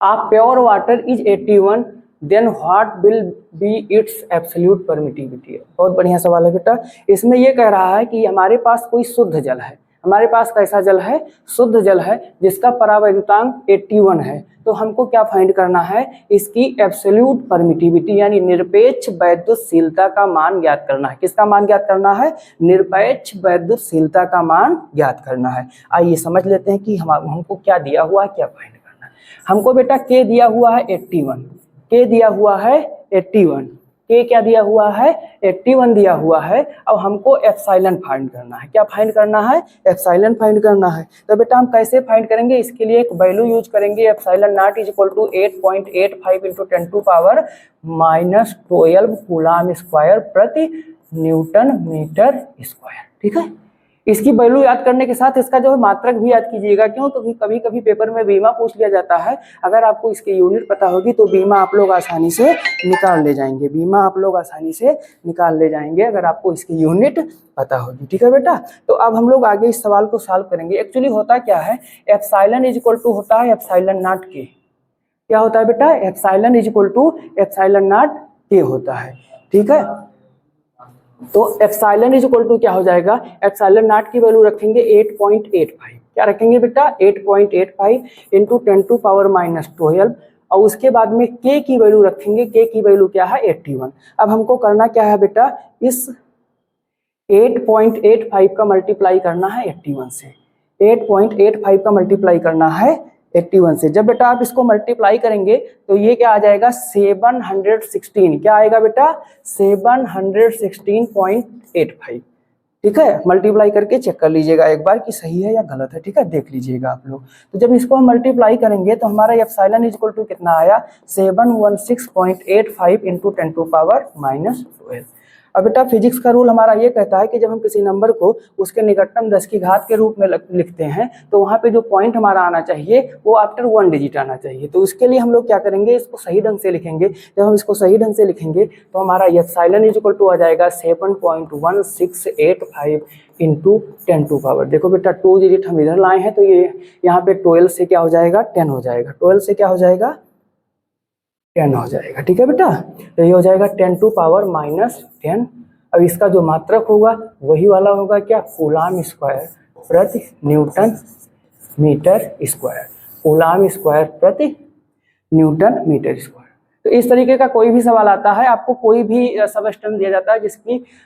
of pure water is 81, then what will be its absolute permittivity. बहुत बढ़िया सवाल है बेटा। इसमें ये कह रहा है कि हमारे पास कोई शुद्ध जल है, हमारे पास कैसा जल है, शुद्ध जल है, जिसका परावैद्युतांक 81 है। तो हमको क्या फाइंड करना है, इसकी एब्सोल्यूट परमिटिविटी यानी निरपेक्ष वैद्युतशीलता का मान ज्ञात करना है। किसका मान ज्ञात करना है, निरपेक्ष वैद्युतशीलता का मान ज्ञात करना है। आइए समझ लेते हैं कि हमको क्या दिया हुआ है, क्या फाइंड करना है। हमको बेटा K दिया हुआ है 81, K दिया हुआ है 81, K क्या दिया हुआ है 81 दिया हुआ है। अब हमको एप्सिलॉन फाइंड करना है। क्या फाइंड करना है, एप्सिलॉन फाइंड करना है। तो बेटा हम कैसे फाइंड करेंगे, इसके लिए एक वैल्यू यूज करेंगे, epsilon naught is equal to 8.85 into 10 to power minus 12 coulomb square प्रति न्यूटन मीटर स्क्वायर। ठीक है, इसकी वैल्यू याद करने के साथ इसका जो है मात्रक भी याद कीजिएगा। क्यों, क्योंकि कभी कभी पेपर में बीमा पूछ लिया जाता है। अगर आपको इसकी यूनिट पता होगी तो बीमा आप लोग आसानी से निकाल ले जाएंगे, बीमा आप लोग आसानी से निकाल ले जाएंगे अगर आपको इसकी यूनिट पता होगी। ठीक है बेटा, तो अब हम लोग आगे इस सवाल को सॉल्व करेंगे। एक्चुअली होता क्या है, एप्सिलॉन इज इक्वल टू होता है एप्सिलॉन नॉट के। क्या होता है बेटा, epsilon is equal to epsilon naught K होता है। ठीक है, तो एप्सिलॉन इज इक्वल टू क्या हो जाएगा, एप्सिलॉन नॉट की वैल्यू रखेंगे 8.85। क्या रखेंगे बेटा 8.85 इंटू 10 टू पावर माइनस 12, और उसके बाद में K की वैल्यू रखेंगे। K की वैल्यू क्या है 81। अब हमको करना क्या है बेटा, इस 8.85 का मल्टीप्लाई करना है 81 से, 8.85 का मल्टीप्लाई करना है 81 से। जब बेटा आप इसको मल्टीप्लाई करेंगे तो ये क्या आ जाएगा 716। क्या आएगा बेटा 716.85। ठीक है, मल्टीप्लाई करके चेक कर लीजिएगा एक बार कि सही है या गलत है। ठीक है, देख लीजिएगा आप लोग। तो जब इसको हम मल्टीप्लाई करेंगे तो हमारा एप्सिलॉन इज इक्वल टू कितना आया 716.85 इंटू 10 टू पावर माइनस 12। अब बेटा फिजिक्स का रूल हमारा ये कहता है कि जब हम किसी नंबर को उसके निकटतम 10 की घात के रूप में लिखते हैं तो वहाँ पे जो पॉइंट हमारा आना चाहिए वो आफ्टर 1 डिजिट आना चाहिए। तो उसके लिए हम लोग क्या करेंगे, इसको सही ढंग से लिखेंगे। जब हम इसको सही ढंग से लिखेंगे तो हमारा एप्सिलॉन इज इक्वल टू आ जाएगा 7.1685 इंटू 10 टू पावर। देखो बेटा 2 डिजिट हम इधर लाए हैं तो ये यहाँ पे 12 से क्या हो जाएगा 10 हो जाएगा, 12 से क्या हो जाएगा 10 हो जाएगा। ठीक है बेटा, तो ये हो जाएगा 10 टू पावर -10। अब इसका जो मात्रक होगा वही वाला होगा क्या, कूलाम स्क्वायर प्रति newton metre square, coulomb square प्रति न्यूटन मीटर स्क्वायर। तो इस तरीके का कोई भी सवाल आता है, आपको कोई भी सबस्टेंस दिया जाता है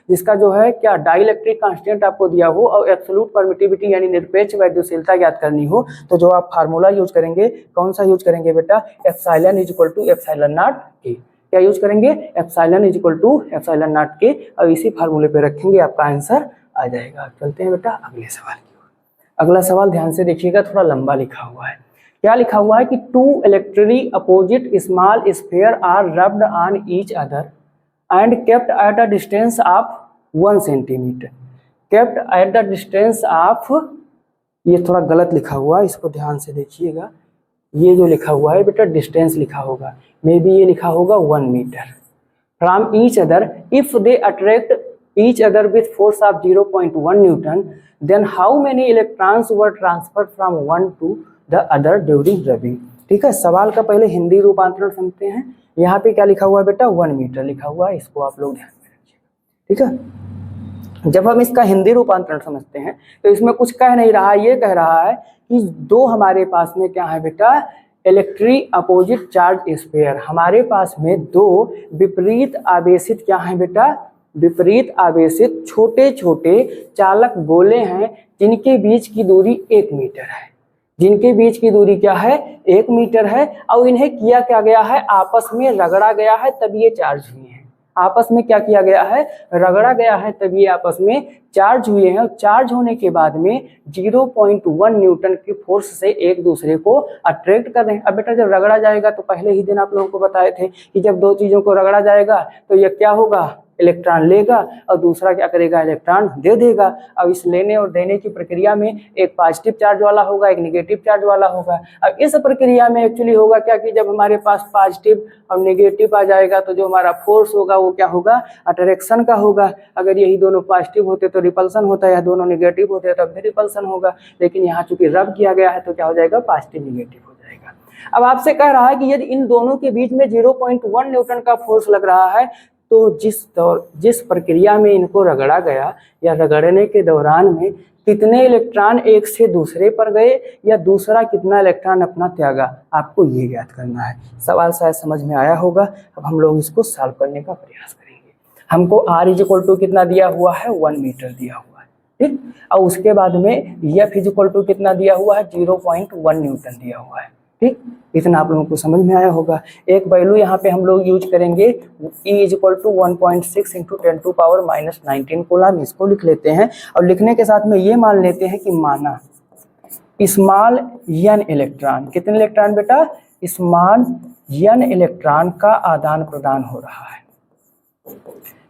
जिसका जो है क्या डाइलेक्ट्रिक कांस्टेंट आपको दिया हो और एब्सोल्यूट परमिटिविटी यानी निरपेक्ष वैद्युशीलता ज्ञात करनी हो, तो जो आप फार्मूला यूज करेंगे कौन सा यूज करेंगे बेटा, epsilon is equal to epsilon naught के। क्या यूज करेंगे, epsilon is equal to epsilon naught के, और इसी फार्मूले पे रखेंगे आपका आंसर आ जाएगा। चलते हैं बेटा अगले सवाल की ओर। अगला सवाल ध्यान से देखिएगा, थोड़ा लंबा लिखा हुआ है। क्या लिखा हुआ है कि 2 electrically opposite small sphere are rubbed on each other and kept at a distance of 1 centimetre. Kept at the distance of, ये थोड़ा गलत लिखा हुआ है, इसको ध्यान से देखिएगा। ये जो लिखा हुआ है बेटा डिस्टेंस लिखा होगा, मे बी ये लिखा होगा 1 metre from each other if they attract each other with force of 0.1 newton, then how many electrons were transferred from one to the other during rubbing. ठीक है, सवाल का पहले हिंदी रूपांतरण समझते हैं। यहाँ पे क्या लिखा हुआ है बेटा, 1 मीटर लिखा हुआ है, इसको आप लोग ध्यान में रखिएगा। ठीक है, जब हम इसका हिंदी रूपांतरण समझते हैं तो इसमें कुछ कह नहीं रहा, ये कह रहा है कि दो हमारे पास में क्या है बेटा, इलेक्ट्रिक अपोजिट चार्ज स्फीयर, हमारे पास में दो विपरीत आवेशित क्या है बेटा, विपरीत आवेशित छोटे छोटे चालक गोले हैं जिनके बीच की दूरी 1 मीटर है, जिनके बीच की दूरी क्या है 1 मीटर है, और इन्हें किया क्या गया है, आपस में रगड़ा गया है तब ये चार्ज हुए हैं। आपस में क्या किया गया है, रगड़ा गया है तब ये आपस में चार्ज हुए हैं। और चार्ज होने के बाद में 0.1 न्यूटन की फोर्स से एक दूसरे को अट्रैक्ट कर रहे हैं। अब बेटा जब रगड़ा जाएगा तो पहले ही दिन आप लोगों को बताए थे कि जब दो चीजों को रगड़ा जाएगा तो ये क्या होगा, इलेक्ट्रॉन लेगा और दूसरा क्या करेगा, इलेक्ट्रॉन दे देगा। अब इस लेने और देने की प्रक्रिया में एक पॉजिटिव चार्ज वाला होगा, एक नेगेटिव चार्ज वाला होगा। अब इस प्रक्रिया में एक्चुअली होगा क्या कि जब हमारे पास पॉजिटिव और नेगेटिव आ जाएगा तो जो हमारा फोर्स होगा वो क्या होगा, अट्रैक्शन का होगा। अगर यही दोनों पॉजिटिव होते तो रिपल्सन होता है, या दोनों नेगेटिव होते तब भी रिपल्सन होगा। लेकिन यहाँ चूंकि रब किया गया है तो क्या हो जाएगा, पॉजिटिव नेगेटिव हो जाएगा। अब आपसे कह रहा है कि यदि इन दोनों के बीच में 0.1 न्यूटन का फोर्स लग रहा है तो जिस प्रक्रिया में इनको रगड़ा गया या रगड़ने के दौरान में कितने इलेक्ट्रॉन एक से दूसरे पर गए या दूसरा कितना इलेक्ट्रॉन अपना त्यागा, आपको ये ज्ञात करना है। सवाल शायद समझ में आया होगा। अब हम लोग इसको सॉल्व करने का प्रयास करेंगे। हमको R इज इक्वल टू कितना दिया हुआ है, 1 मीटर दिया हुआ है, ठीक। और उसके बाद में F इज इक्वल टू कितना दिया हुआ है, 0.1 न्यूटन दिया हुआ है, ठीक। इतना आप लोगों को समझ में आया होगा। एक वैल्यू यहाँ पे हम लोग यूज करेंगे, E is equal to 1.6 into 10 to power -19 coulomb, इसको लिख लेते हैं। और लिखने के साथ में ये मान लेते हैं कि माना स्मॉल n इलेक्ट्रॉन, कितने इलेक्ट्रॉन बेटा, स्मॉल n इलेक्ट्रॉन का आदान प्रदान हो रहा है।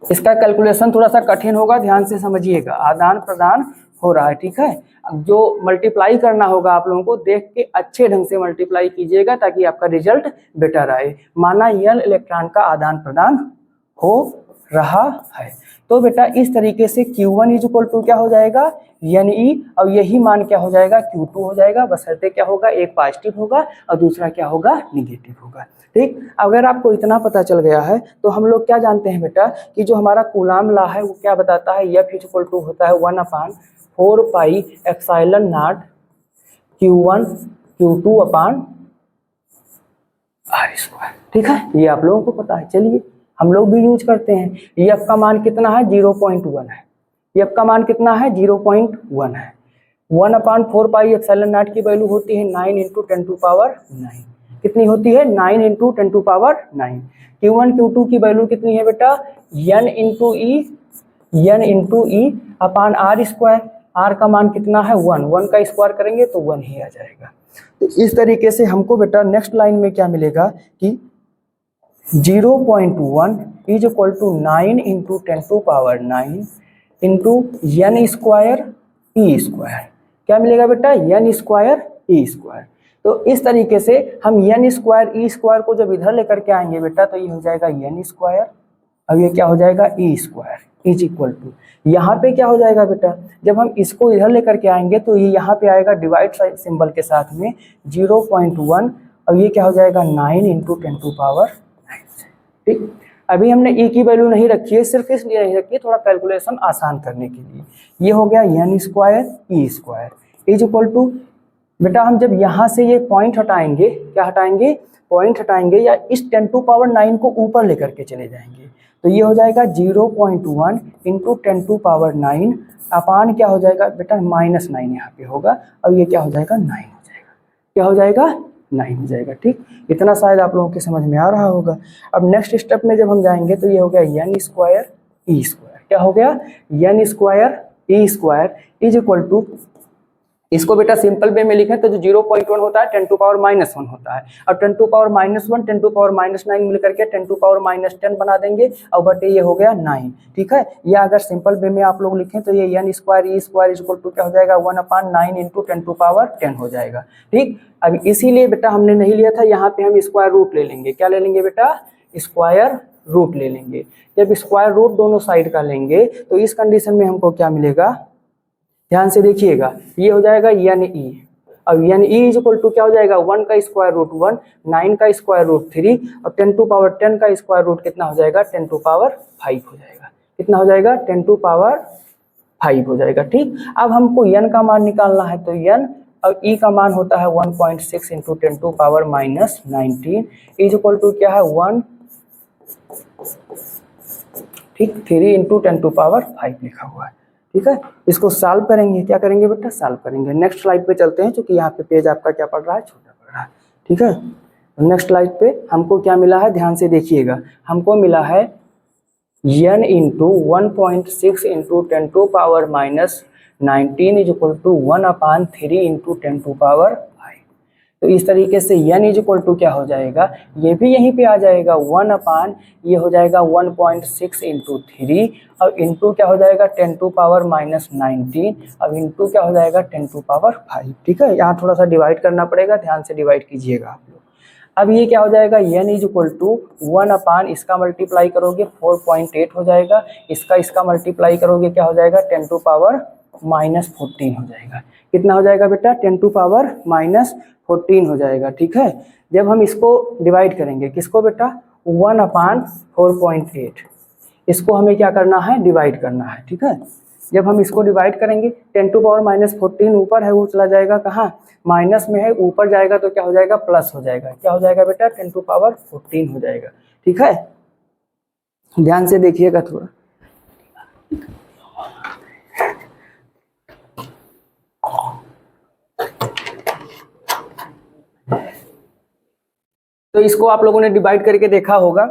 इसका कैलकुलेशन थोड़ा सा कठिन होगा, ध्यान से समझिएगा। आदान प्रदान हो रहा है, ठीक है। अब जो मल्टीप्लाई करना होगा आप लोगों को देख के अच्छे ढंग से मल्टीप्लाई कीजिएगा ताकि आपका रिजल्ट बेटर आए। माना n इलेक्ट्रॉन का आदान प्रदान हो रहा है तो बेटा इस तरीके से Q1 इज इक्वल टू क्या हो जाएगा, Ne, और यही मान क्या हो जाएगा, Q2 हो जाएगा। बशर्ते क्या होगा, एक पॉजिटिव होगा और दूसरा क्या होगा, निगेटिव होगा, ठीक। अगर आपको इतना पता चल गया है तो हम लोग क्या जानते हैं बेटा कि जो हमारा कूलाम लॉ है वो क्या बताता है, F इज इक्वल टू होता है 1/4 pi epsilon not Q1 Q2 upon R square, ठीक है। ये आप लोगों को पता है, चलिए हम लोग भी यूज करते हैं। F का मान कितना है, 0.1 है। F का मान कितना है, 0.1 है। 1/4 पाई एप्सिलॉन नॉट की वैल्यू होती है 9 इंटू 10 टू पावर 9, कितनी होती है, 9 into 10 to power 9। Q1 Q2 की वैल्यू कितनी है बेटा, n इंटू ई अपॉन R स्क्वायर। R का मान कितना है, 1 का स्क्वायर करेंगे तो 1 ही आ जाएगा। तो इस तरीके से हमको बेटा नेक्स्ट लाइन में क्या मिलेगा कि 0.1 is equal to 9 into 10⁹ into n square e square. क्या मिलेगा बेटा? N square e square. तो इस तरीके से हम एन स्क्वायर ई स्क्वायर को जब इधर लेकर के आएंगे बेटा तो ये हो जाएगा एन स्क्वायर, अब ये क्या हो जाएगा? ई स्क्वायर इज इक्वल टू, यहाँ पे क्या हो जाएगा बेटा? जब हम इसको इधर लेकर के आएंगे तो ये यहाँ पे आएगा डिवाइड सिंबल के साथ में 0.1, अब ये क्या हो जाएगा? 9 इंटू 10⁹। ठीक, अभी हमने ई की वैल्यू नहीं रखी है, सिर्फ इसलिए नहीं रखी है थोड़ा कैलकुलेशन आसान करने के लिए। ये हो गया n square e square is equal to, बेटा हम जब यहाँ से ये पॉइंट हटाएंगे, क्या हटाएंगे? पॉइंट हटाएंगे या इस 10⁹ को ऊपर लेकर के चले जाएंगे तो ये हो जाएगा 0.1 इंटू 10⁹ अपान क्या हो जाएगा बेटा? -9 यहाँ पे होगा, अब ये क्या हो जाएगा? 9 हो जाएगा। क्या हो जाएगा? 9 हो जाएगा। ठीक, इतना शायद आप लोगों के समझ में आ रहा होगा। अब नेक्स्ट स्टेप में जब हम जाएंगे तो ये हो गया एन स्क्वायर ई स्क्वायर। क्या हो गया? N square e square is equal to, इसको बेटा सिंपल वे में लिखें तो जो 0.1 होता है 10⁻⁻1 होता है, और 10⁻⁻1 10⁻�9 मिलकर के 10⁻10 बना देंगे और बटे ये हो गया 9। ठीक है, या अगर सिंपल वे में आप लोग लिखें तो ये n square e square equal to क्या हो जाएगा? 1/9 इंटू 10⁻10 हो जाएगा। ठीक, अब इसीलिए बेटा हमने नहीं लिया था, यहाँ पे हम स्क्वायर रूट ले लेंगे। क्या ले लेंगे बेटा? स्क्वायर रूट ले लेंगे। जब स्क्वायर रूट दोनों साइड का लेंगे तो इस कंडीशन में हमको क्या मिलेगा? ध्यान से देखिएगा, ये हो जाएगा एन ई, अब n e is equal to क्या हो जाएगा? 1 का स्क्वायर रूट 1, 9 का स्क्वायर रूट 3 और 10⁻10 का स्क्वायर रूट कितना हो जाएगा? 10⁵ हो जाएगा। कितना हो जाएगा? 10⁵ हो जाएगा। ठीक, अब हमको एन का मान निकालना है तो एन, अब ई का मान होता है 1.6 इंटू 10⁻⁻19 इज इक्वल टू क्या है? 1, ठीक, 3 इंटू 10⁵ लिखा हुआ है। ठीक है, इसको सॉल्व करेंगे। क्या करेंगे बेटा? सॉल्व करेंगे। नेक्स्ट स्लाइड पे चलते हैं, क्योंकि यहाँ पे पेज आपका क्या पढ़ रहा है? छोटा पढ़ रहा है। ठीक है, नेक्स्ट स्लाइड पे हमको क्या मिला है? ध्यान से देखिएगा, हमको मिला है n into 1.6 into 10⁻⁻19 is equal to 1/3 into 10⁵। तो इस तरीके से n इज इक्वल टू क्या हो जाएगा? ये भी यहीं पे आ जाएगा 1/, ये हो जाएगा 1.6 इंटू 3 और इंटू क्या हो जाएगा? 10⁻⁻19, अब इंटू क्या हो जाएगा? 10⁵। ठीक है, यहाँ थोड़ा सा डिवाइड करना पड़ेगा, ध्यान से डिवाइड कीजिएगा आप लोग। अब ये क्या हो जाएगा? n इज इक्वल टू 1/, इसका मल्टीप्लाई करोगे 4.8 हो जाएगा, इसका मल्टीप्लाई करोगे क्या हो जाएगा? 10⁻⁻14 हो जाएगा। कितना हो जाएगा बेटा? 10⁻⁻14 हो जाएगा। ठीक है, जब हम इसको डिवाइड करेंगे, किसको बेटा? 1/4.8, इसको हमें क्या करना है? डिवाइड करना है। ठीक है, जब हम इसको डिवाइड करेंगे 10⁻⁻14 ऊपर है वो चला जाएगा कहाँ? माइनस में है, ऊपर जाएगा तो क्या हो जाएगा? प्लस हो जाएगा। क्या हो जाएगा बेटा? 10⁻14 हो जाएगा। ठीक है, ध्यान से देखिएगा थोड़ा। तो इसको आप लोगों ने डिवाइड करके देखा होगा,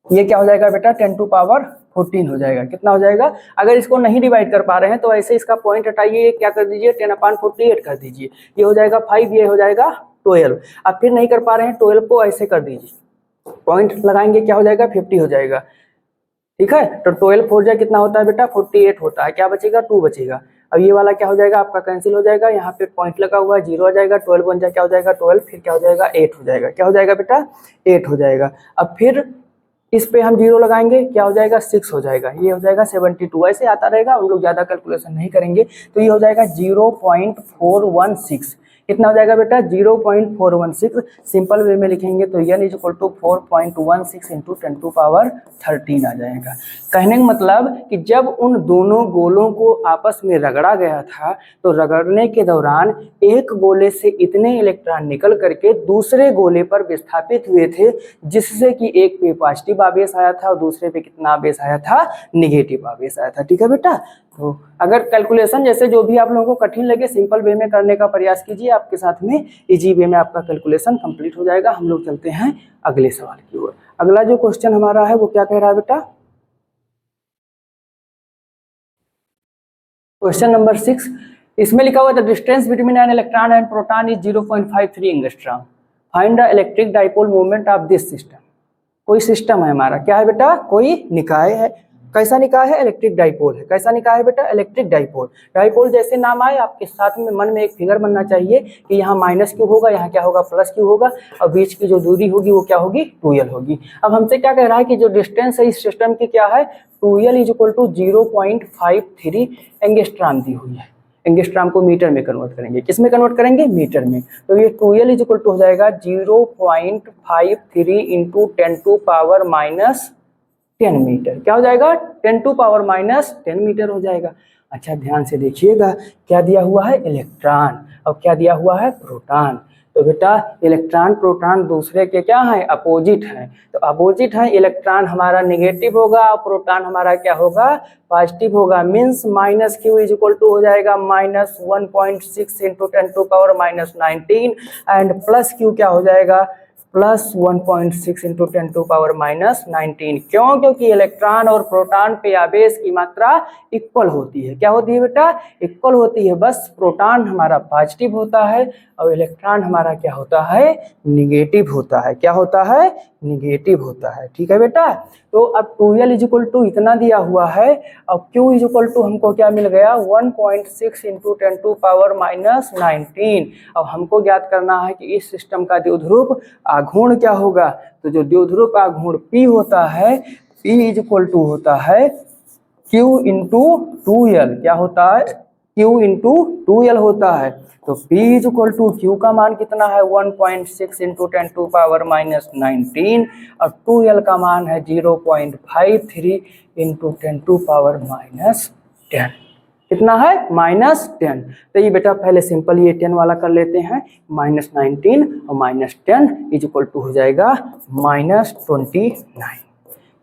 ये क्या हो जाएगा बेटा? 10⁻14 हो जाएगा। कितना हो जाएगा? अगर इसको नहीं डिवाइड कर पा रहे हैं तो ऐसे इसका पॉइंट हटाइए, क्या कर दीजिए? 10/48 कर दीजिए, ये हो जाएगा 5, ये हो जाएगा 12। अब फिर नहीं कर पा रहे हैं 12 को ऐसे कर दीजिए, पॉइंट लगाएंगे, क्या हो जाएगा? 50 हो जाएगा। ठीक है, तो 12 4 जा कितना होता है बेटा? 48 होता है। क्या बचेगा? 2 बचेगा। अब ये वाला क्या हो जाएगा? आपका कैंसिल हो जाएगा, यहाँ पे पॉइंट लगा हुआ है, 0 आ जाएगा, 12 बन जाए क्या हो जाएगा? 12, फिर क्या हो जाएगा? 8 हो जाएगा। क्या हो जाएगा बेटा? 8 हो जाएगा। अब फिर इस पे हम 0 लगाएंगे, क्या हो जाएगा? 6 हो जाएगा, ये हो जाएगा 72। ऐसे आता रहेगा, हम लोग ज्यादा कैलकुलेशन नहीं करेंगे। तो ये हो जाएगा 0.416। कितना हो जाएगा बेटा? 0.416। सिंपल वे में लिखेंगे तो n is equal to 4.16 into 10⁻13 आ जाएगा। कहने का मतलब कि जब उन दोनों गोलों को आपस में रगड़ा गया था तो रगड़ने के दौरान एक गोले से इतने इलेक्ट्रॉन निकल करके दूसरे गोले पर विस्थापित हुए थे, जिससे कि एक पे पॉजिटिव आवेश आया था और दूसरे पे कितना आवेश आया था? निगेटिव आवेश आया था। ठीक है बेटा, तो अगर कैलकुलेशन जैसे जो भी आप लोगों को कठिन लगे सिंपल वे में करने का प्रयास कीजिए, आपके साथ में इजी वे में आपका कैलकुलेशन कंप्लीट हो जाएगा। हम लोग चलते हैं अगले सवाल की ओर। अगला जो क्वेश्चन हमारा है वो क्या कह रहा है बेटा? क्वेश्चन नंबर 6, इसमें लिखा हुआ the distance between an electron and proton is 0.53 angstrom, find the electric dipole moment of this system. कोई सिस्टम है हमारा, क्या है बेटा, कोई निकाय है। कैसा निकाय है, इलेक्ट्रिक डाइपोल है। कैसा निकाय है बेटा, इलेक्ट्रिक डाइपोल। डाइपोल जैसे नाम आए आपके साथ में मन में एक फिगर बनना चाहिए कि यहाँ माइनस क्यू होगा, यहाँ क्या होगा, प्लस क्यू होगा, और बीच की जो दूरी होगी वो क्या होगी, 2l होगी। अब हमसे क्या कह रहा है कि जो डिस्टेंस है इस सिस्टम की क्या है, 2l is equal to 0.53 angstrom दी हुई है। एंगस्ट्रॉम को मीटर में कन्वर्ट करेंगे, किस में कन्वर्ट करेंगे, मीटर में। तो ये 2l इज इक्वल टू हो जाएगा 0.53 into 10 to power minus 10 metre. क्या हो जाएगा, 10 टू पावर माइनस 10 मीटर हो जाएगा। अच्छा ध्यान से देखिएगा, क्या दिया हुआ है, इलेक्ट्रॉन, और क्या दिया हुआ है, प्रोटॉन। तो बेटा इलेक्ट्रॉन प्रोटॉन दूसरे के क्या है, अपोजिट है। तो अपोजिट है, इलेक्ट्रॉन हमारा नेगेटिव होगा और प्रोटॉन हमारा क्या होगा, पॉजिटिव होगा। Means minus q is equal to हो जाएगा minus 1.6 into 10 to power minus 19 and plus q क्या हो जाएगा, plus 1.6 into 10 to power minus 19। क्यों, क्योंकि इलेक्ट्रॉन और प्रोटॉन पे आवेश की मात्रा इक्वल होती है। क्या होती है बेटा, इक्वल होती है। बस प्रोटॉन हमारा पॉजिटिव होता है और इलेक्ट्रॉन हमारा क्या होता है, निगेटिव होता है। क्या होता है, निगेटिव होता है। ठीक है बेटा। तो अब 2l इज इक्वल टू इतना दिया हुआ है और q इज इक्वल टू हमको क्या मिल गया, 1.6 इंटू 10 टू पावर माइनस 19। अब हमको ज्ञात करना है कि इस सिस्टम का द्विध्रुव आघूर्ण क्या होगा। तो जो द्विध्रुव आघूर्ण P होता है, P इज इक्वल टू होता है Q इंटू 2l। क्या होता है, Q इंटू 2l होता है। तो P is equal to Q का मान कितना है, 1.6 इंटू 10 टू पावर माइनस 19 और 2l का मान है 0.53 इंटू 10 टू पावर माइनस 10। कितना है, माइनस 10। तो ये बेटा पहले सिंपल ये 10 वाला कर लेते हैं, माइनस 19 और माइनस 10 इज इक्वल टू हो जाएगा माइनस 29।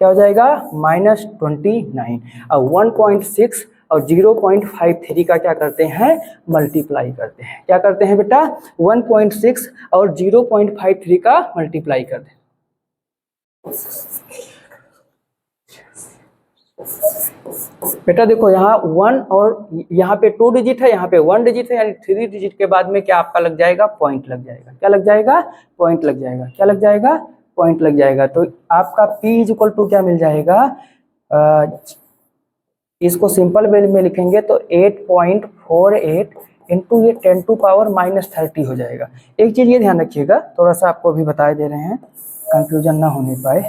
क्या हो जाएगा, माइनस 29। और 1.6 और 0.53 का क्या करते हैं, मल्टीप्लाई करते हैं। क्या करते हैं बेटा, 1.6 और 0.53 का मल्टीप्लाई करते हैं। बेटा देखो यहाँ 1 और यहाँ पे 2 डिजिट है, यहाँ पे 1 डिजिट है, यानी 3 डिजिट के बाद में क्या आपका लग जाएगा, पॉइंट लग जाएगा। क्या लग जाएगा, पॉइंट लग जाएगा। क्या लग जाएगा, पॉइंट लग जाएगा। तो आपका P इज इक्वल टू क्या मिल जाएगा, इसको सिंपल वे में लिखेंगे तो 8.48 इंटू ये 10 टू पावर माइनस 30 हो जाएगा। एक चीज ये ध्यान रखिएगा, थोड़ा सा आपको अभी बता दे रहे हैं, कंफ्यूजन ना होने पाए।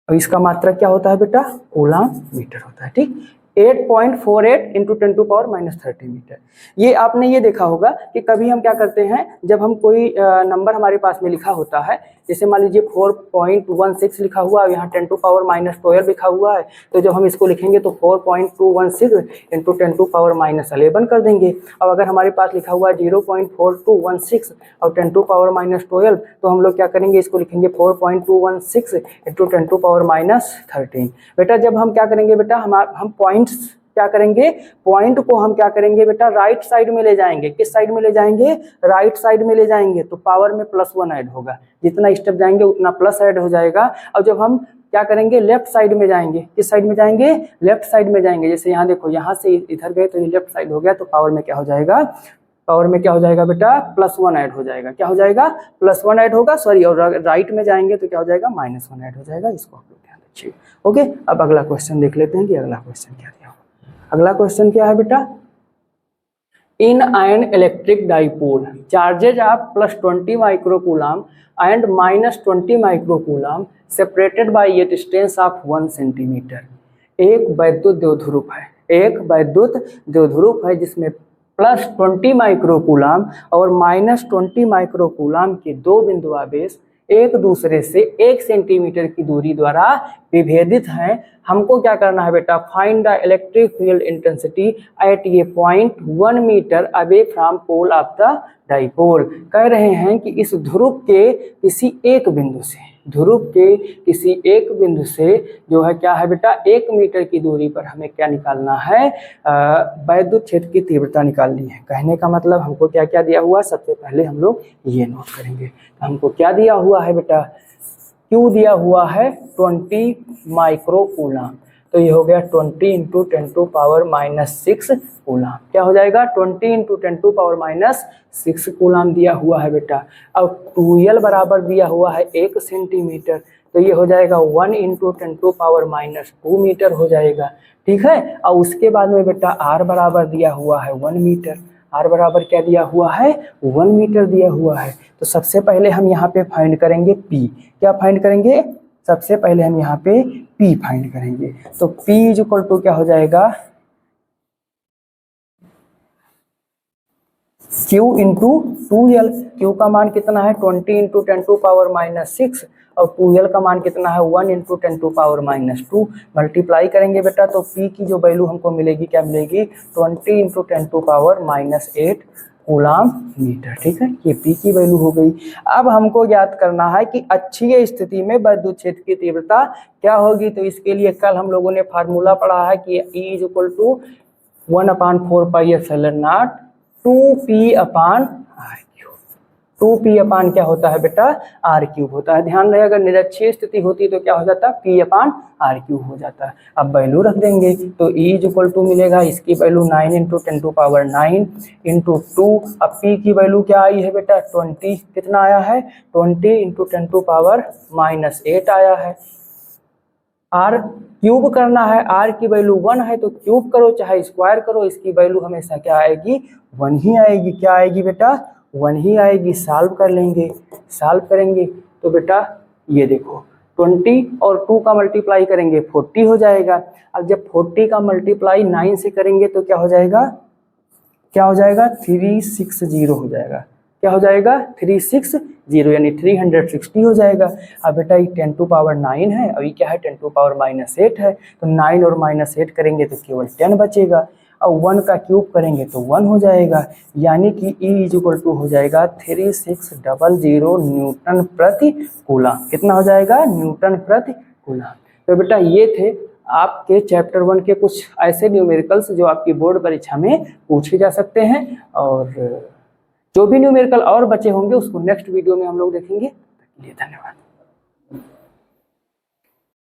और इसका मात्रक क्या होता है बेटा, कूलम मीटर होता है। ठीक, 8.48 into 10 to power minus 30 metre. ये आपने ये देखा होगा कि कभी हम क्या करते हैं, जब हम कोई नंबर हमारे पास में लिखा होता है, जैसे मान लीजिए 4.16 लिखा हुआ है, यहाँ 10 टू पावर माइनस 12 लिखा हुआ है, तो जब हम इसको लिखेंगे तो 4.216 इंटू 10 टू पावर माइनस 11 कर देंगे। अब अगर हमारे पास लिखा हुआ है 0.4216 और 10 टू पावर माइनस 12, तो हम लोग क्या करेंगे, इसको लिखेंगे 4.216 इंटू 10 टू पावर माइनस 13। बेटा जब हम क्या करेंगे बेटा, हम पॉइंट्स क्या करेंगे, पॉइंट को हम क्या करेंगे बेटा, राइट साइड में ले जाएंगे। किस साइड में ले जाएंगे, राइट साइड में ले जाएंगे। तो पावर में +1 ऐड होगा, जितना स्टेप जाएंगे उतना प्लस ऐड हो जाएगा। और जब हम क्या करेंगे, लेफ्ट साइड में जाएंगे। किस साइड में जाएंगे, लेफ्ट साइड में जाएंगे। जैसे यहाँ देखो, यहाँ से इधर गए तो ये लेफ्ट साइड हो गया, तो पावर में क्या हो जाएगा, पावर में क्या हो जाएगा बेटा, +1 ऐड हो जाएगा। क्या हो जाएगा, +1 ऐड होगा, सॉरी। और राइट में जाएंगे तो क्या हो जाएगा, -1 ऐड हो जाएगा। इसको आप लोग ध्यान रखिए। ओके, अब अगला क्वेश्चन देख लेते हैं कि अगला क्वेश्चन क्या दिया। अगला क्वेश्चन क्या है बेटा, in an electric dipole charges of +20 microcoulomb and -20 microcoulomb separated by A distance of 1 centimetre. एक वैद्युत द्विध्रुव है, एक वैद्युत द्विध्रुव है जिसमें +20 माइक्रोकूलम और -20 माइक्रोकूलम के दो बिंदु आवेश एक दूसरे से 1 सेंटीमीटर की दूरी द्वारा विभेदित हैं। हमको क्या करना है बेटा, find the electric field intensity at a point 1 metre away from pole of the dipole. कह रहे हैं कि इस ध्रुव के किसी एक बिंदु से, ध्रुव के किसी एक बिंदु से जो है क्या है बेटा, 1 मीटर की दूरी पर हमें क्या निकालना है, वैद्युत क्षेत्र की तीव्रता निकालनी है। कहने का मतलब हमको क्या क्या दिया हुआ, सबसे पहले हम लोग ये नोट करेंगे। तो हमको क्या दिया हुआ है बेटा, Q दिया हुआ है 20 माइक्रोकूलम। तो ये हो गया 20 इंटू 10⁻⁻6 कूलाम। क्या हो जाएगा 20 इंटू 10⁻⁻6 कूलाम दिया हुआ है बेटा। अब 2L बराबर दिया हुआ है 1 सेंटीमीटर, तो ये हो जाएगा 1 इंटू 10⁻⁻2 मीटर हो जाएगा। ठीक है, और उसके बाद में बेटा R बराबर दिया हुआ है 1 मीटर। R बराबर क्या दिया हुआ है 1 मीटर दिया हुआ है। तो सबसे पहले हम यहाँ पे फाइंड करेंगे P। क्या फाइंड करेंगे, सबसे पहले हम यहाँ पे P फाइंड करेंगे। तो P इज इक्वल टू क्या हो जाएगा Q इंटू 2L। Q का मान कितना है 20 इंटू 10⁻⁻6 और 2L का मान कितना है 1 इंटू 10⁻⁻2। मल्टीप्लाई करेंगे बेटा तो P की जो वैल्यू हमको मिलेगी क्या मिलेगी 20 इंटू 10⁻⁸ कूलाम मीटर। ठीक है, ये P की वैल्यू हो गई। अब हमको याद करना है कि अच्छी स्थिति में विद्युत क्षेत्र की तीव्रता क्या होगी। तो इसके लिए कल हम लोगों ने फार्मूला पढ़ा है कि E is equal to 1/4πε0 2P/R³। 2P upon क्या होता है बेटा R³ होता है। ध्यान रहे अगर निरक्षीय स्थिति होती तो क्या हो जाता P/R³ हो जाता है। अब वैल्यू रख देंगे तो E इज इक्वल टू मिलेगा, इसकी वैल्यू 9 इंटू 10⁻9 इंटू 2। अब P की वैल्यू क्या आई है बेटा 20। कितना आया है 20 इंटू 10⁻⁻8 आया है। R³ करना है, R की वैल्यू 1 है तो क्यूब करो चाहे स्क्वायर करो, इसकी वैल्यू हमेशा क्या आएगी 1 ही आएगी। क्या आएगी बेटा 1 ही आएगी। सॉल्व कर लेंगे, सॉल्व करेंगे तो बेटा ये देखो 20 और 2 का मल्टीप्लाई करेंगे 40 हो जाएगा। अब जब 40 का मल्टीप्लाई 9 से करेंगे तो क्या हो जाएगा 360 हो जाएगा। क्या हो जाएगा 360 यानी 360 हो जाएगा। अब बेटा ये 10⁻9 है, अभी क्या है 10⁻⁻8 है, तो 9 और -8 करेंगे तो केवल 10 बचेगा। और 1 का क्यूब करेंगे तो 1 हो जाएगा, यानी कि E इज इक्वल टू हो जाएगा 3600 न्यूटन प्रति कूलाम। कितना हो जाएगा न्यूटन प्रति कूलाम। तो बेटा ये थे आपके चैप्टर 1 के कुछ ऐसे न्यूमेरिकल्स जो आपकी बोर्ड परीक्षा में पूछे जा सकते हैं, और जो भी न्यूमेरिकल और बचे होंगे उसको नेक्स्ट वीडियो में हम लोग देखेंगे। धन्यवाद।